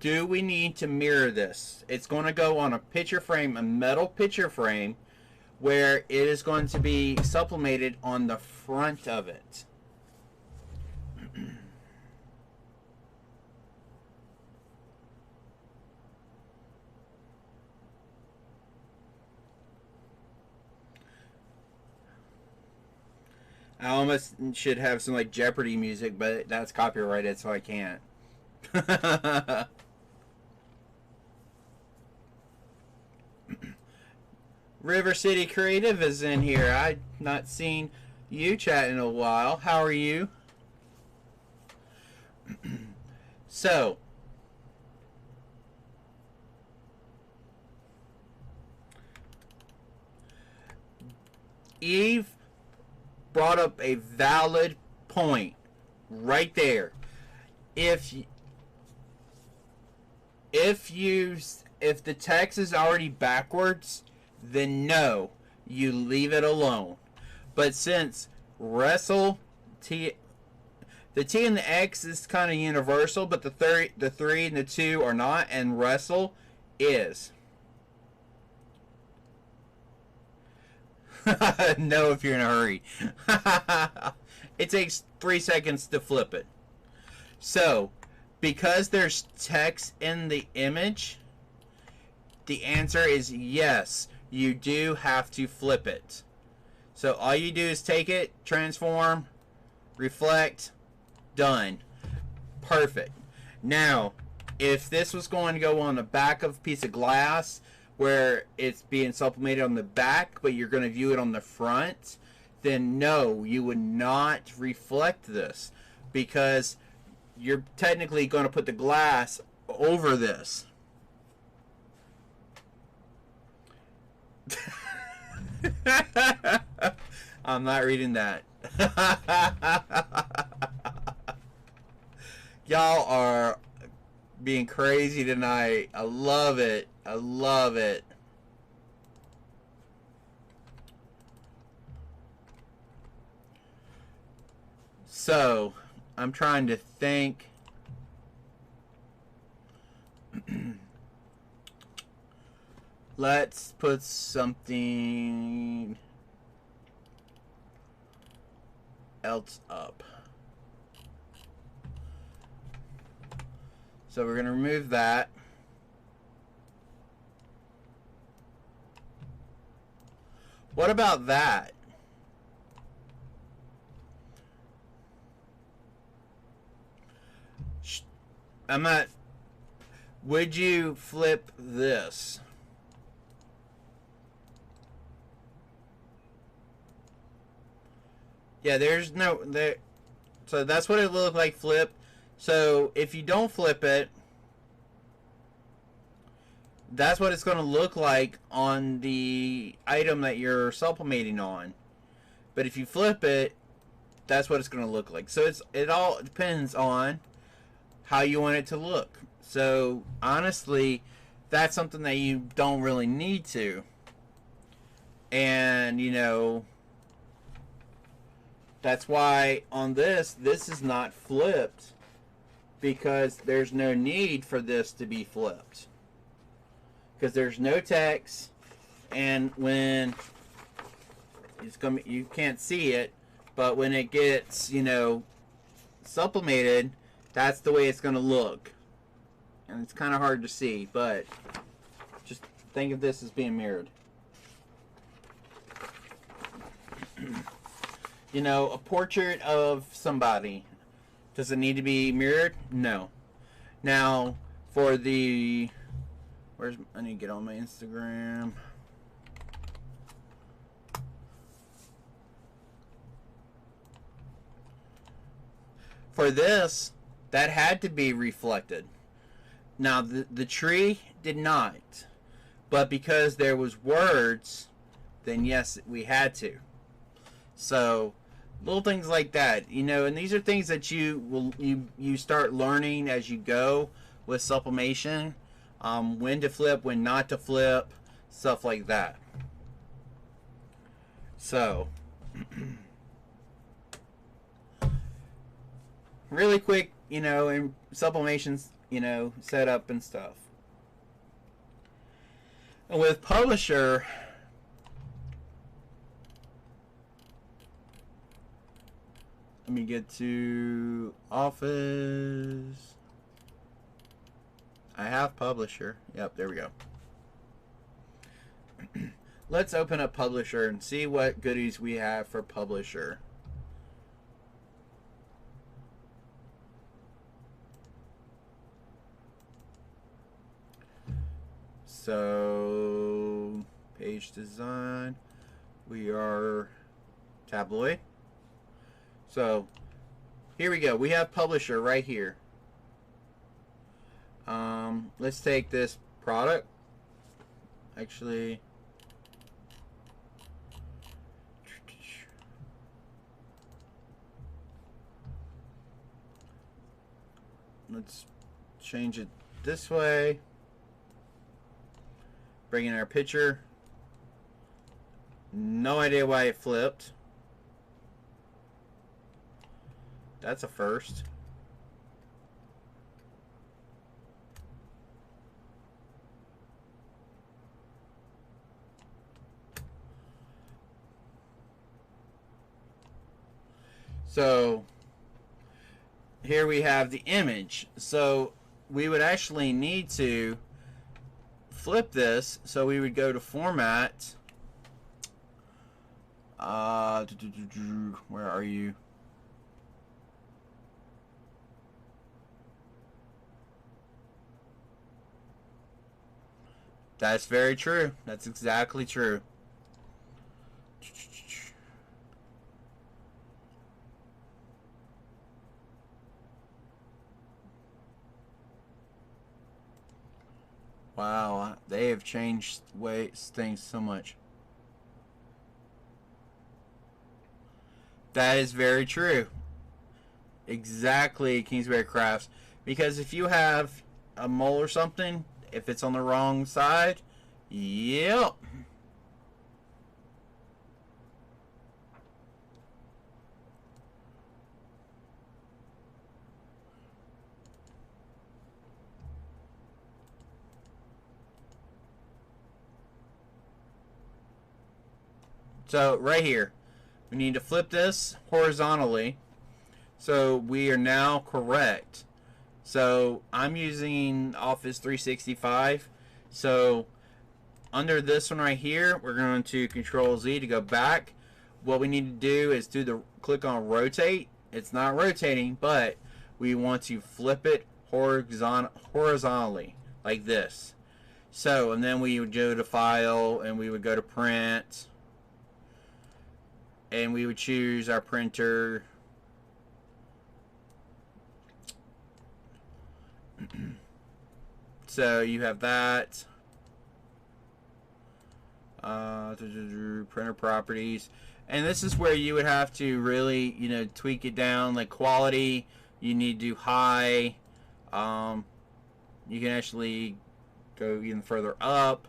Do we need to mirror this? It's going to go on a picture frame, a metal picture frame, where it is going to be supplemented on the front of it. I almost should have some like Jeopardy music, but that's copyrighted, so I can't. River City Creative is in here. I've not seen you chat in a while. How are you? So, Eve brought up a valid point right there. If the text is already backwards, then no, you leave it alone. But since the T and the X is kind of universal, but the 3 and the 2 are not, and wrestle is. No, if you're in a hurry. It takes 3 seconds to flip it. So, because there's text in the image, the answer is yes. You do have to flip it. So all you do is take it, transform, reflect, done. Perfect. Now, if this was going to go on the back of a piece of glass, where it's being supplemented on the back, but you're going to view it on the front, then no, you would not reflect this, because you're technically going to put the glass over this. I'm not reading that. Y'all are being crazy tonight. I love it. I love it. So, I'm trying to think. Let's put something else up. So we're going to remove that. What about that? I'm not. Would you flip this? Yeah, there's no there. So that's what it will look like flipped. So if you don't flip it, that's what it's going to look like on the item that you're supplementing on. But if you flip it, that's what it's going to look like. So it all depends on how you want it to look. So honestly, that's something that you don't really need to. And, you know, that's why on this is not flipped, because there's no need for this to be flipped. Because there's no text, and when you can't see it, but when it gets, you know, sublimated, that's the way it's going to look. And it's kind of hard to see, but just think of this as being mirrored. You know, a portrait of somebody, does it need to be mirrored? No. Now, for the... I need to get on my Instagram. For this, that had to be reflected. Now, the tree did not. But because there was words, then yes, we had to. So, little things like that, you know, and these are things that you start learning as you go with sublimation. When to flip, when not to flip, stuff like that. So, really quick, you know, in sublimations, you know, setup and stuff. And with Publisher, let me get to Office. I have Publisher. Yep, there we go. Let's open up Publisher and see what goodies we have for Publisher. So, page design. We are tabloid. So, here we go. We have Publisher right here. Let's take this product. Actually, let's change it this way. Bring in our picture. No idea why it flipped. That's a first. So here we have the image. So we would actually need to flip this. So we would go to Format. Where are you? That's very true. That's exactly true. Wow, they have changed things so much. That is very true. Exactly, Kingsbury Crafts. Because if you have a mole or something, if it's on the wrong side, yep. So right here, we need to flip this horizontally. So we are now correct. So I'm using Office 365. So under this one right here, we're going to Control Z to go back. What we need to do is click on rotate. It's not rotating, but we want to flip it horizontally like this. So, and then we would go to File and we would go to Print. And we would choose our printer. So you have that. Printer properties. And this is where you would have to really, you know, tweak it down. Like quality, you need to do high. You can actually go even further up.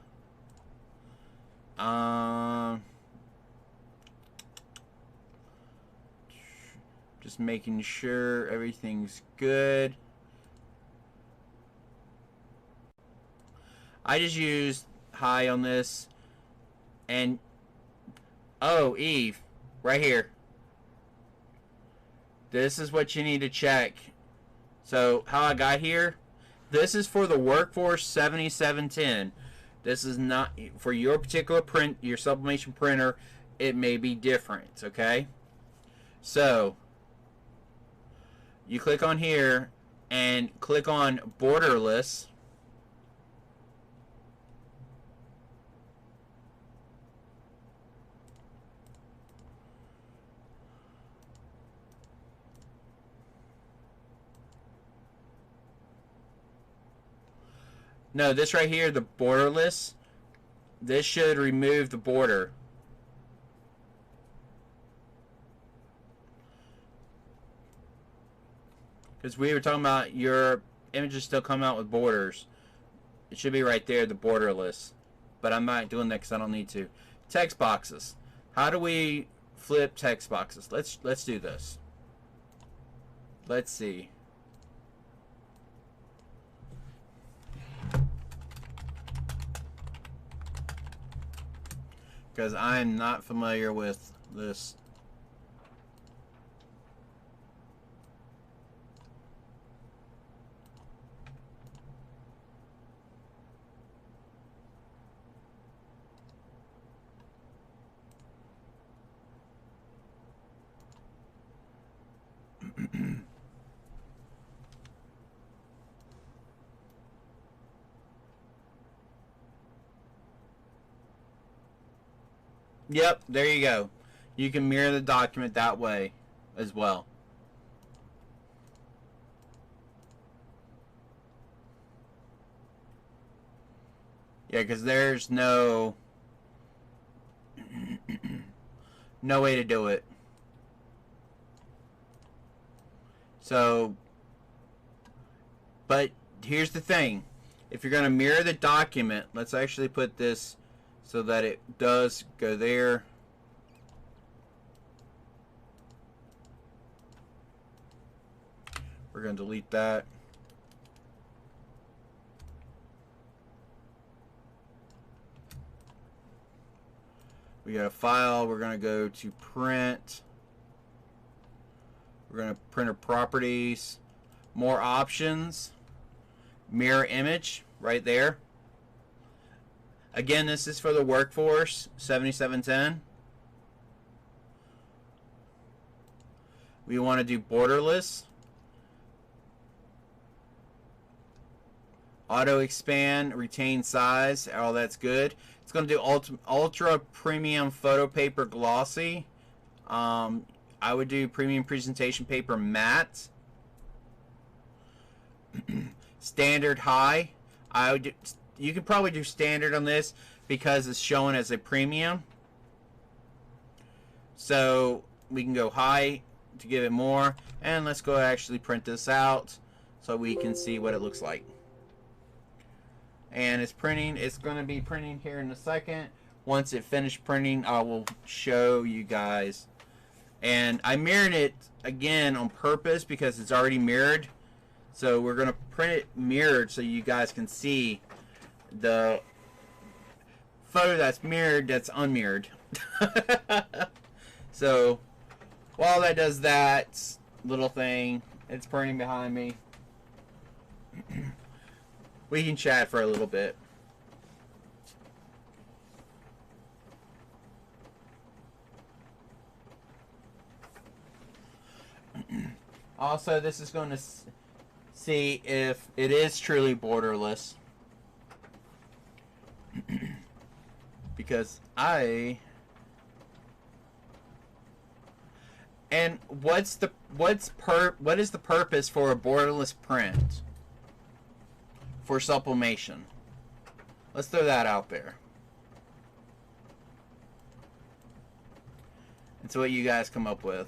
Just making sure everything's good. I just used high on this. And, oh, Eve, right here. This is what you need to check. So, how I got here, this is for the Workforce 7710. This is not, for your particular print, your sublimation printer, it may be different, okay? So, you click on here and click on borderless. No, this right here, the borderless, this should remove the border. Because we were talking about your images still come out with borders. It should be right there, the borderless. But I'm not doing that because I don't need to. Text boxes. How do we flip text boxes? Let's do this. Let's see. Because I'm not familiar with this. Yep, there you go. You can mirror the document that way as well. Yeah, because there's no no way to do it. So, but here's the thing. If you're going to mirror the document, let's actually put this so that it does go there. We're going to delete that. We got a file. We're going to go to print. We're going to printer properties. More options. Mirror image right there. Again, this is for the Workforce 7710. We want to do borderless. Auto expand, retain size, all that's good. It's going to do ultra premium photo paper glossy. I would do premium presentation paper matte. Standard high. I would do, you could probably do standard on this because it's shown as a premium. So we can go high to give it more, and let's go actually print this out so we can see what it looks like. And it's printing. It's going to be printing here in a second. Once it finished printing, I will show you guys. And I mirrored it again on purpose because it's already mirrored. So we're going to print it mirrored so you guys can see the photo that's mirrored that's unmirrored. So while that does that little thing, it's printing behind me. We can chat for a little bit. Also, this is going to see if it is truly borderless. Because and what is the purpose for a borderless print? For sublimation. Let's throw that out there. And so what you guys come up with.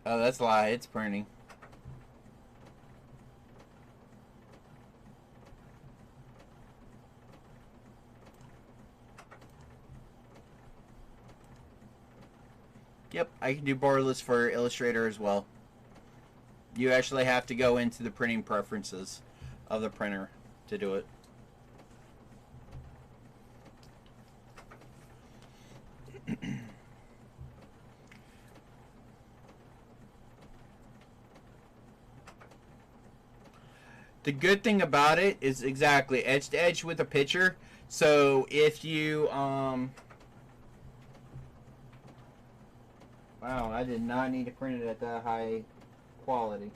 Oh, that's a lie. It's printing. Yep, I can do borderless for Illustrator as well. You actually have to go into the printing preferences of the printer to do it. The good thing about it is exactly edge to edge with a picture. So if you wow, I did not need to print it at that high quality.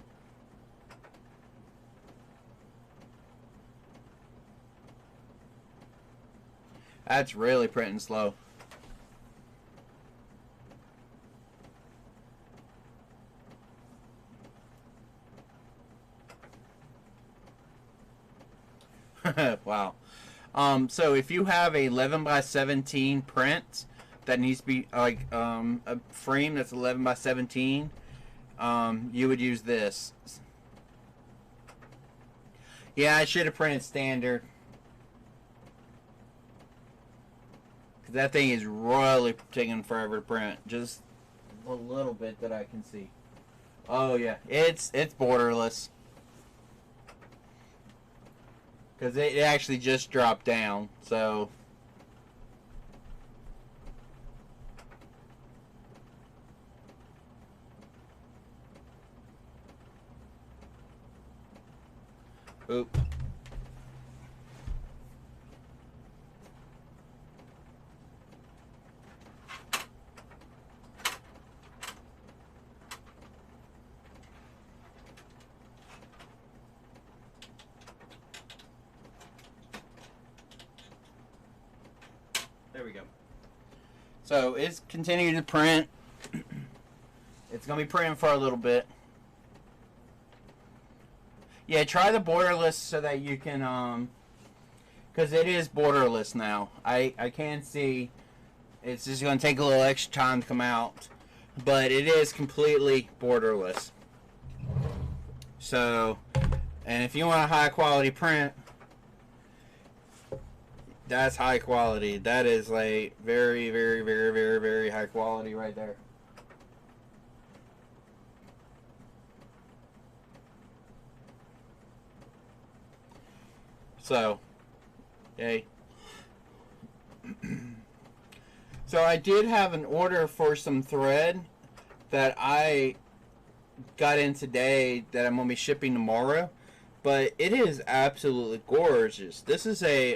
That's really printing slow. Wow. So if you have a 11 by 17 print that needs to be like a frame that's 11 by 17, you would use this. Yeah, I should have printed standard. That thing is really taking forever to print. Just a little bit that I can see. Oh yeah, it's borderless. Because it actually just dropped down, so... Oop. There we go. So it's continuing to print. It's going to be printing for a little bit. Yeah, try the borderless so that you can, because it is borderless now. I can see it's just going to take a little extra time to come out. But it is completely borderless. So, and if you want a high quality print, that's high quality. That is like very, very, very, very, very high quality right there. So, yay. So I did have an order for some thread that I got in today that I'm going to be shipping tomorrow. But it is absolutely gorgeous. This is a,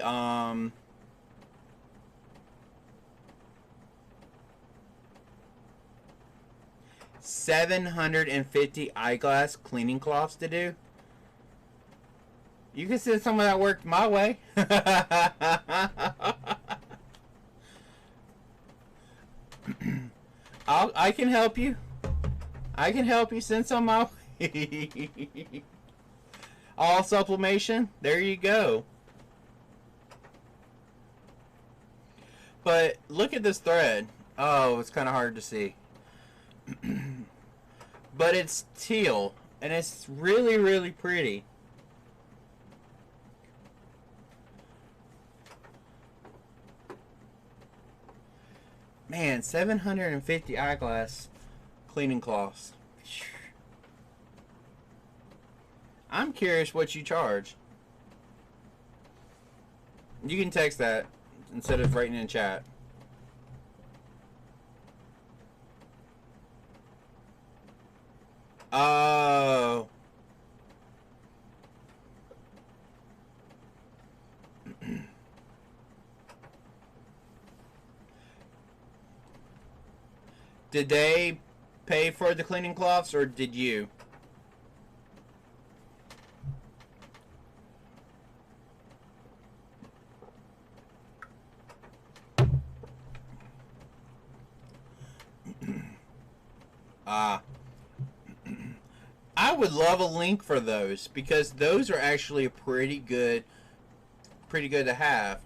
750 eyeglass cleaning cloths to do. You can send some of that work my way. I can help you. I can help you send some my way. All sublimation. There you go. But look at this thread. Oh, it's kind of hard to see. But it's teal. And it's really, really pretty. Man, 750 eyeglass cleaning cloths. I'm curious what you charge. You can text that instead of writing in chat. Oh. Did they pay for the cleaning cloths or did you? Ah. I would love a link for those because those are actually pretty good to have.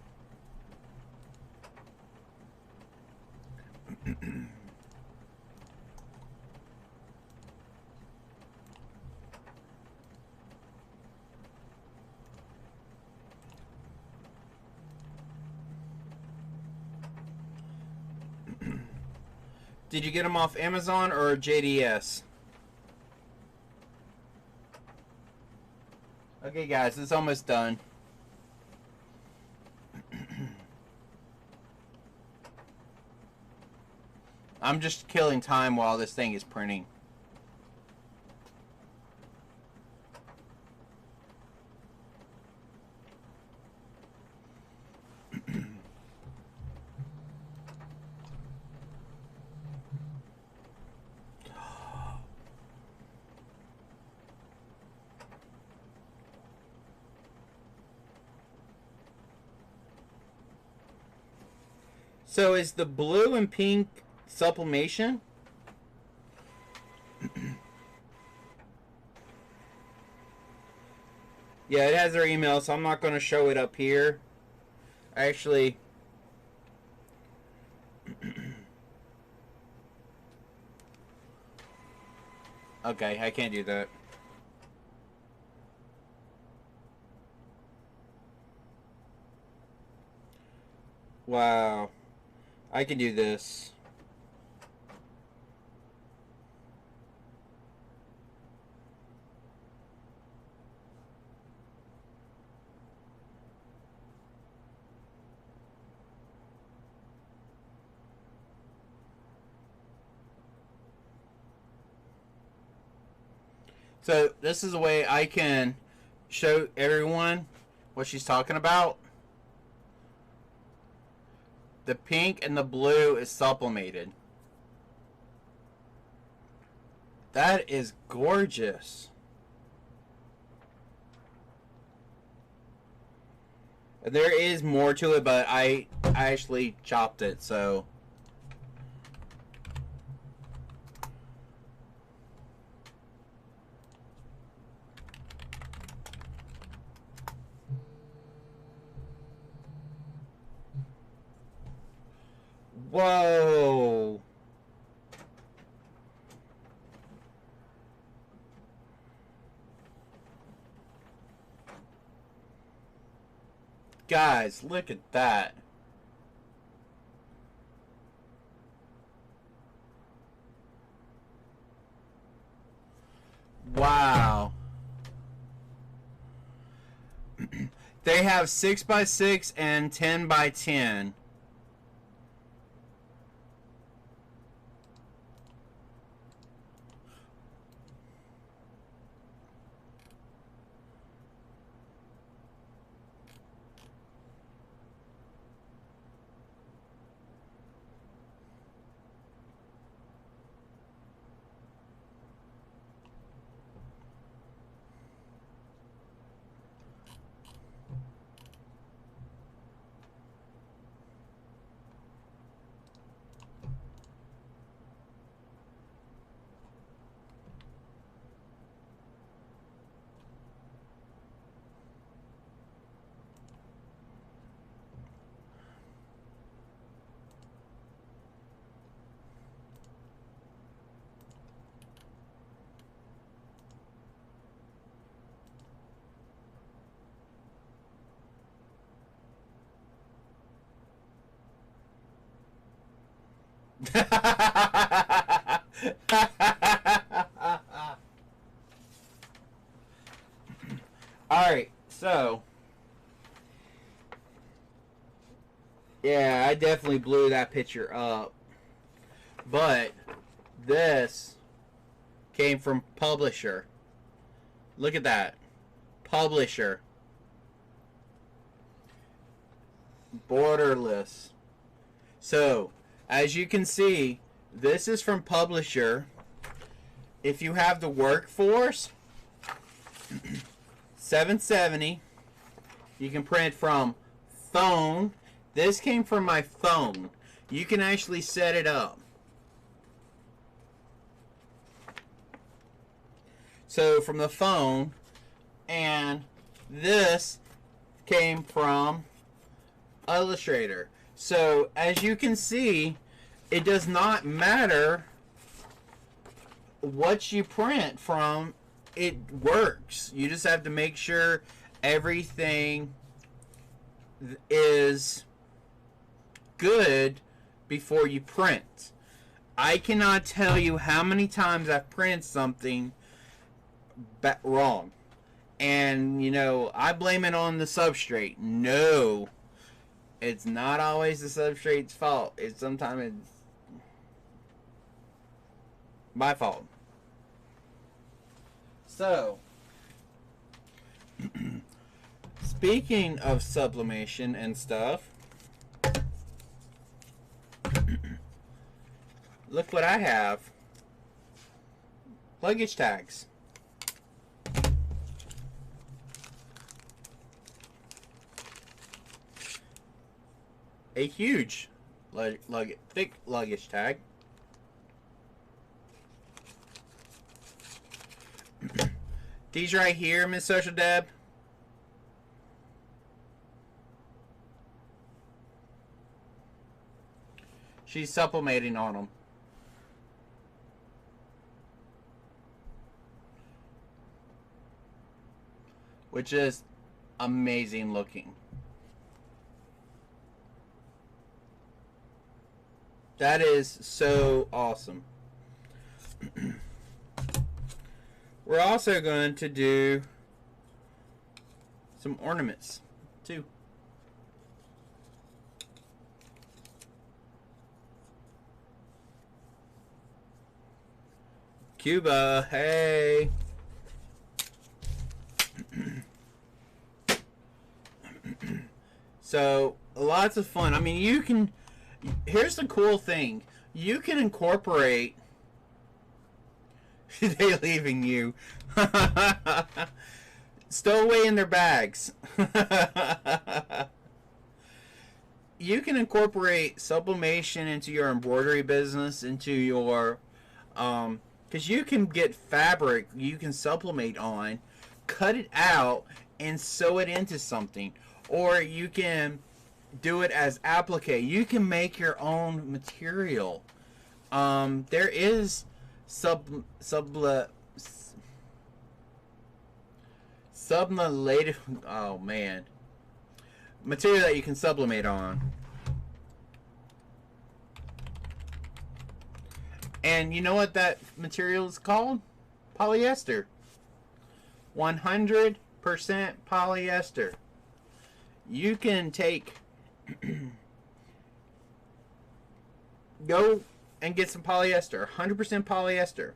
Did you get them off Amazon or JDS? Okay, guys, it's almost done. I'm just killing time while this thing is printing. So is the blue and pink sublimation? Yeah, it has their email, so I'm not going to show it up here. Actually, okay, I can't do that. Wow. I can do this. So this is a way I can show everyone what she's talking about. The pink and the blue is sublimated. That is gorgeous. There is more to it, but I actually chopped it, so. Whoa. Guys, look at that. Wow. They have 6x6 and 10x10. Alright, so yeah, I definitely blew that picture up. But this came from publisher. Look at that. Publisher. Borderless. So, as you can see, this is from publisher. If you have the Workforce 770, you can print from phone. This came from my phone. You can actually set it up. So from the phone, and this came from Illustrator. So as you can see, it does not matter what you print from, it works. You just have to make sure everything is good before you print. I cannot tell you how many times I've printed something wrong. And, you know, I blame it on the substrate. No. It's not always the substrate's fault. Sometimes it's my fault. So, speaking of sublimation and stuff, look what I have. Luggage tags. A huge thick luggage tag. These right here, Miss Social Deb. She's sublimating on them. Which is amazing looking. That is so awesome. We're also going to do some ornaments too. Cuba, hey. So, lots of fun. I mean, you can... Here's the cool thing. You can incorporate... They leaving you. Stowaway in their bags. You can incorporate sublimation into your embroidery business, into your... because you can get fabric you can sublimate on, cut it out, and sew it into something. Or you can do it as applique. You can make your own material. There is sublimated. Oh man, material that you can sublimate on. And you know what that material is called? Polyester. 100% polyester. You can take go and get some polyester, 100% polyester,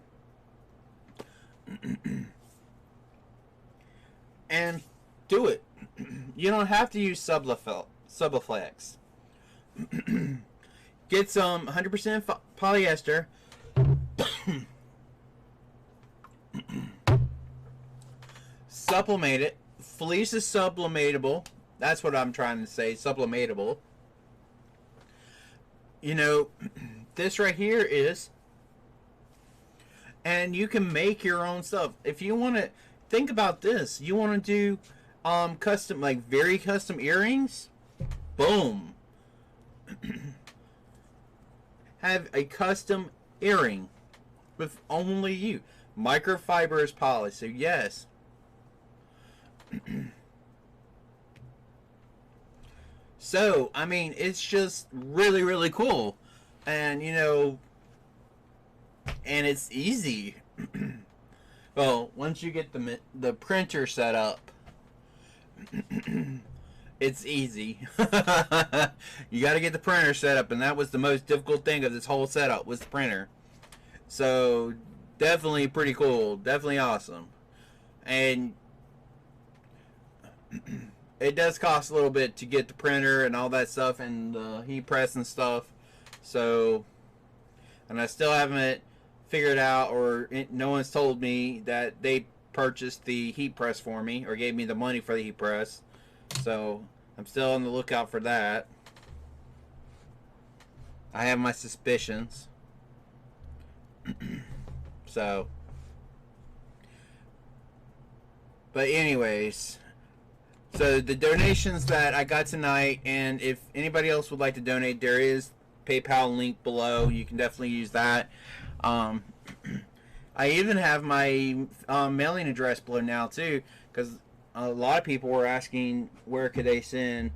and do it. You don't have to use Sublaflex. Get some 100% polyester. Sublimate it. Fleece is sublimatable. That's what I'm trying to say. Sublimatable. You know, this right here is, and you can make your own stuff. If you want to think about this, you want to do custom, like very custom earrings. Boom. Have a custom earring with only you. Microfiber is poly, so yes. So, I mean, it's just really, really cool. And, you know, and it's easy. Well, once you get the printer set up, it's easy. You got to get the printer set up, and that was the most difficult thing of this whole setup, was the printer. So, definitely pretty cool. Definitely awesome. And it does cost a little bit to get the printer and all that stuff, and the heat press and stuff. So, and I still haven't figured out, or no one's told me that they purchased the heat press for me, or gave me the money for the heat press. So, I'm still on the lookout for that. I have my suspicions. So, but anyways, so the donations that I got tonight, and if anybody else would like to donate, there is PayPal link below. You can definitely use that. I even have my mailing address below now too, because a lot of people were asking where could they send,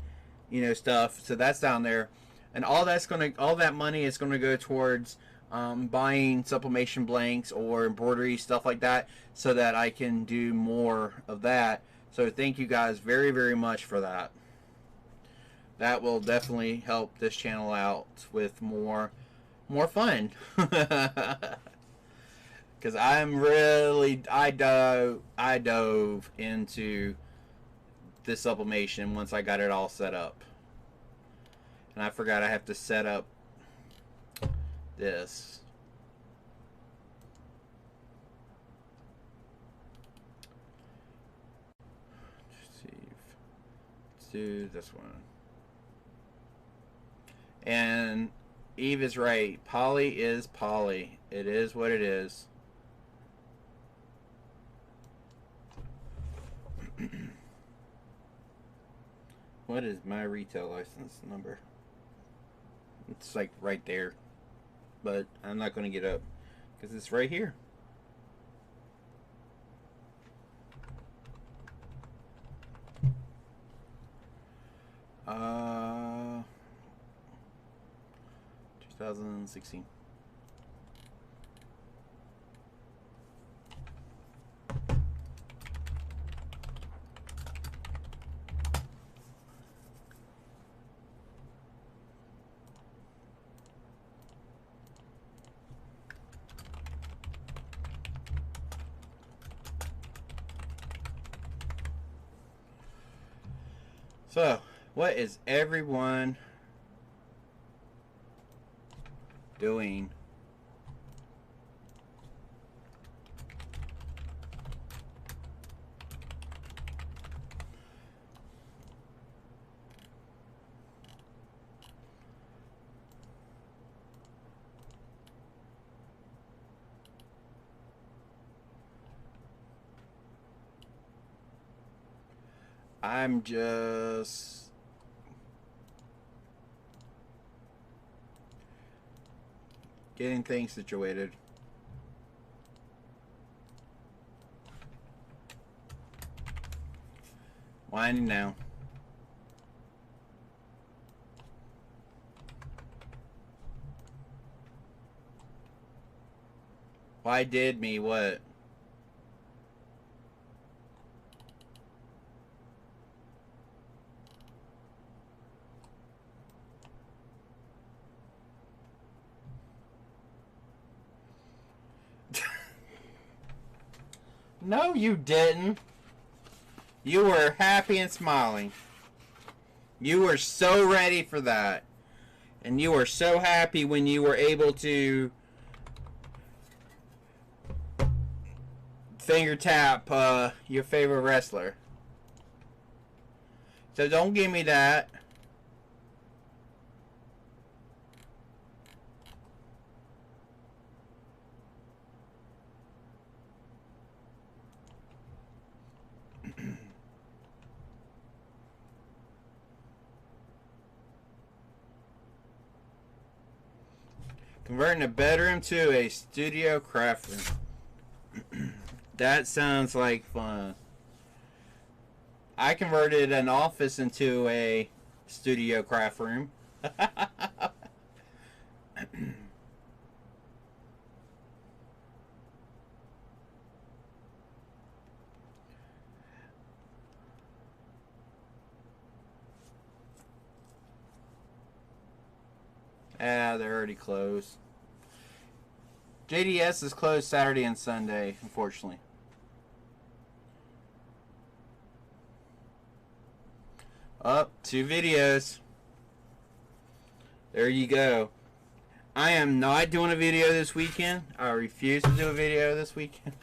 you know, stuff. So that's down there, and all that money is gonna go towards buying sublimation blanks or embroidery stuff like that, so that I can do more of that. So thank you guys very, very much for that. That will definitely help this channel out with more fun. Because I'm really, I dove into this sublimation once I got it all set up. And I forgot I have to set up this. Let's see. Let's do this one. And Eve is right. Poly is poly. It is what it is. What is my retail license number? It's like right there. But I'm not going to get up because it's right here. Uh, 2016. So, what is everyone doing? I'm just getting things situated. Winding down. Why did me what? No, you didn't. You were happy and smiling. You were so ready for that. And you were so happy when you were able to finger tap your favorite wrestler. So don't give me that. Converting a bedroom to a studio craft room. That sounds like fun. I converted an office into a studio craft room. Ah, they're already closed. JDS is closed Saturday and Sunday, unfortunately. Up, 2 videos. There you go. I am not doing a video this weekend. I refuse to do a video this weekend.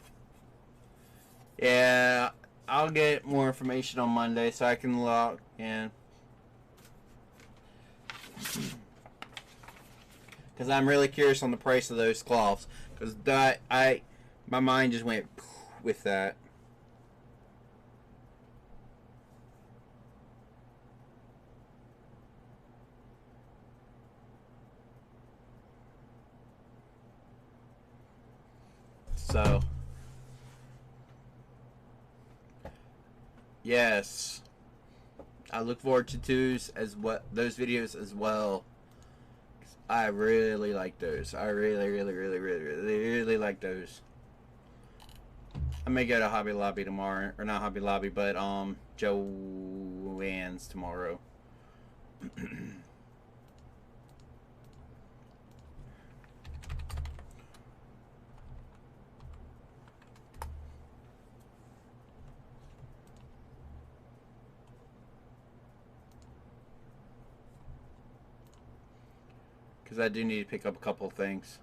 Yeah, I'll get more information on Monday so I can log in. Because I'm really curious on the price of those cloths. Because my mind just went with that. So, yes, I look forward to those videos as well. I really like those. I really like those. I may go to Hobby Lobby tomorrow, or not Hobby Lobby, but Joann's tomorrow. Because I do need to pick up a couple of things.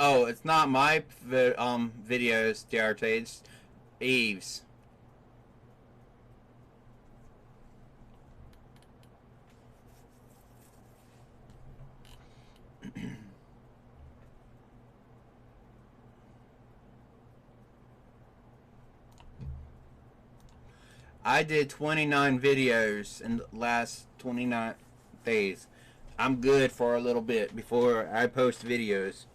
Oh, it's not my videos, DRT. It's Eve's. I did 29 videos in the last 29 days. I'm good for a little bit before I post videos.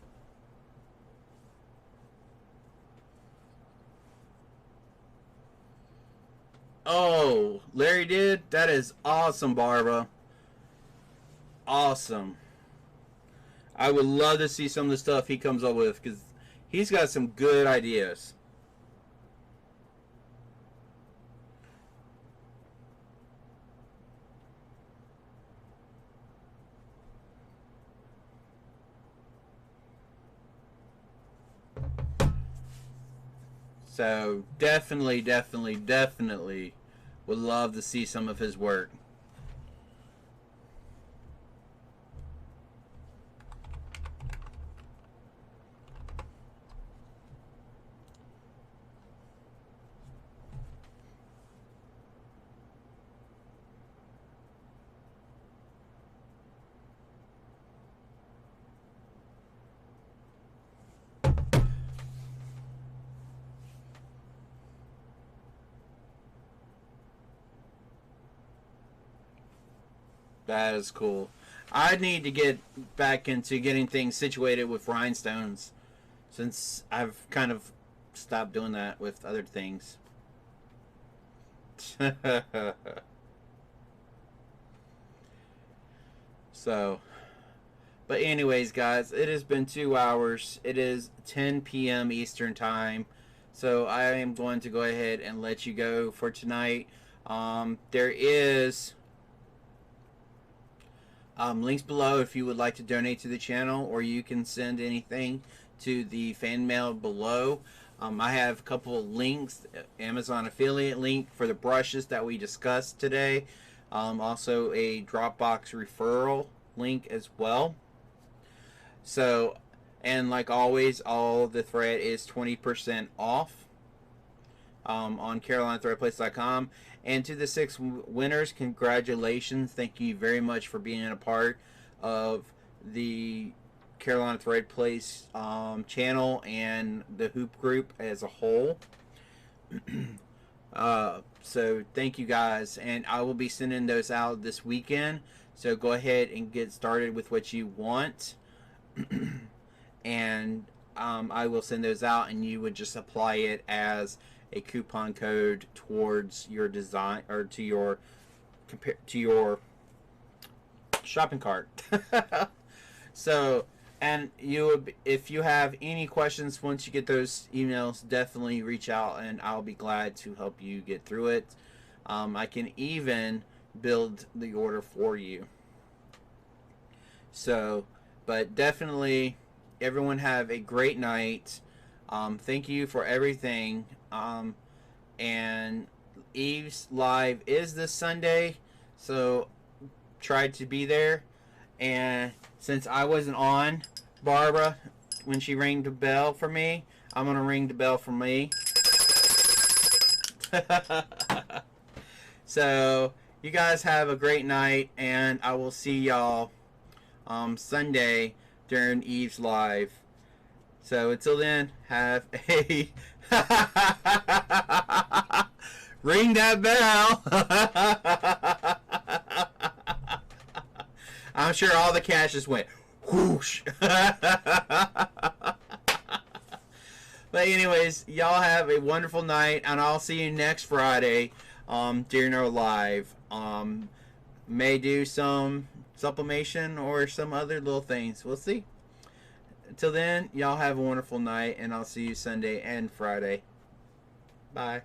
Oh, Larry did? That is awesome, Barbara. Awesome. I would love to see some of the stuff he comes up with, because he's got some good ideas. So definitely would love to see some of his work. That is cool. I need to get back into getting things situated with rhinestones, since I've kind of stopped doing that with other things. So, but anyways, guys, it has been 2 hours. It is 10 p.m. Eastern time. So I am going to go ahead and let you go for tonight. There is links below if you would like to donate to the channel, or you can send anything to the fan mail below. I have a couple of links, Amazon affiliate link for the brushes that we discussed today. Also a Dropbox referral link as well. So, and like always, all the thread is 20% off on CarolinaThreadPlace.com. And to the 6 winners, congratulations. Thank you very much for being a part of the Carolina Thread Place channel and the hoop group as a whole. So thank you guys, and I will be sending those out this weekend. So go ahead and get started with what you want. And I will send those out, and you would just apply it as a coupon code towards your design, or to your shopping cart. So, and you would, if you have any questions once you get those emails, definitely reach out, and I'll be glad to help you get through it. I can even build the order for you. So, but definitely, everyone have a great night. Thank you for everything. And Eve's live is this Sunday, so try to be there. And since I wasn't on, Barbara, when she rang the bell for me, I'm gonna ring the bell for me. So you guys have a great night, and I will see y'all Sunday during Eve's live. So until then, have a ring that bell. I'm sure all the cash just went whoosh. But anyways, y'all have a wonderful night, and I'll see you next Friday during our live. May do some supplementation or some other little things. We'll see. Until then, y'all have a wonderful night, and I'll see you Sunday and Friday. Bye.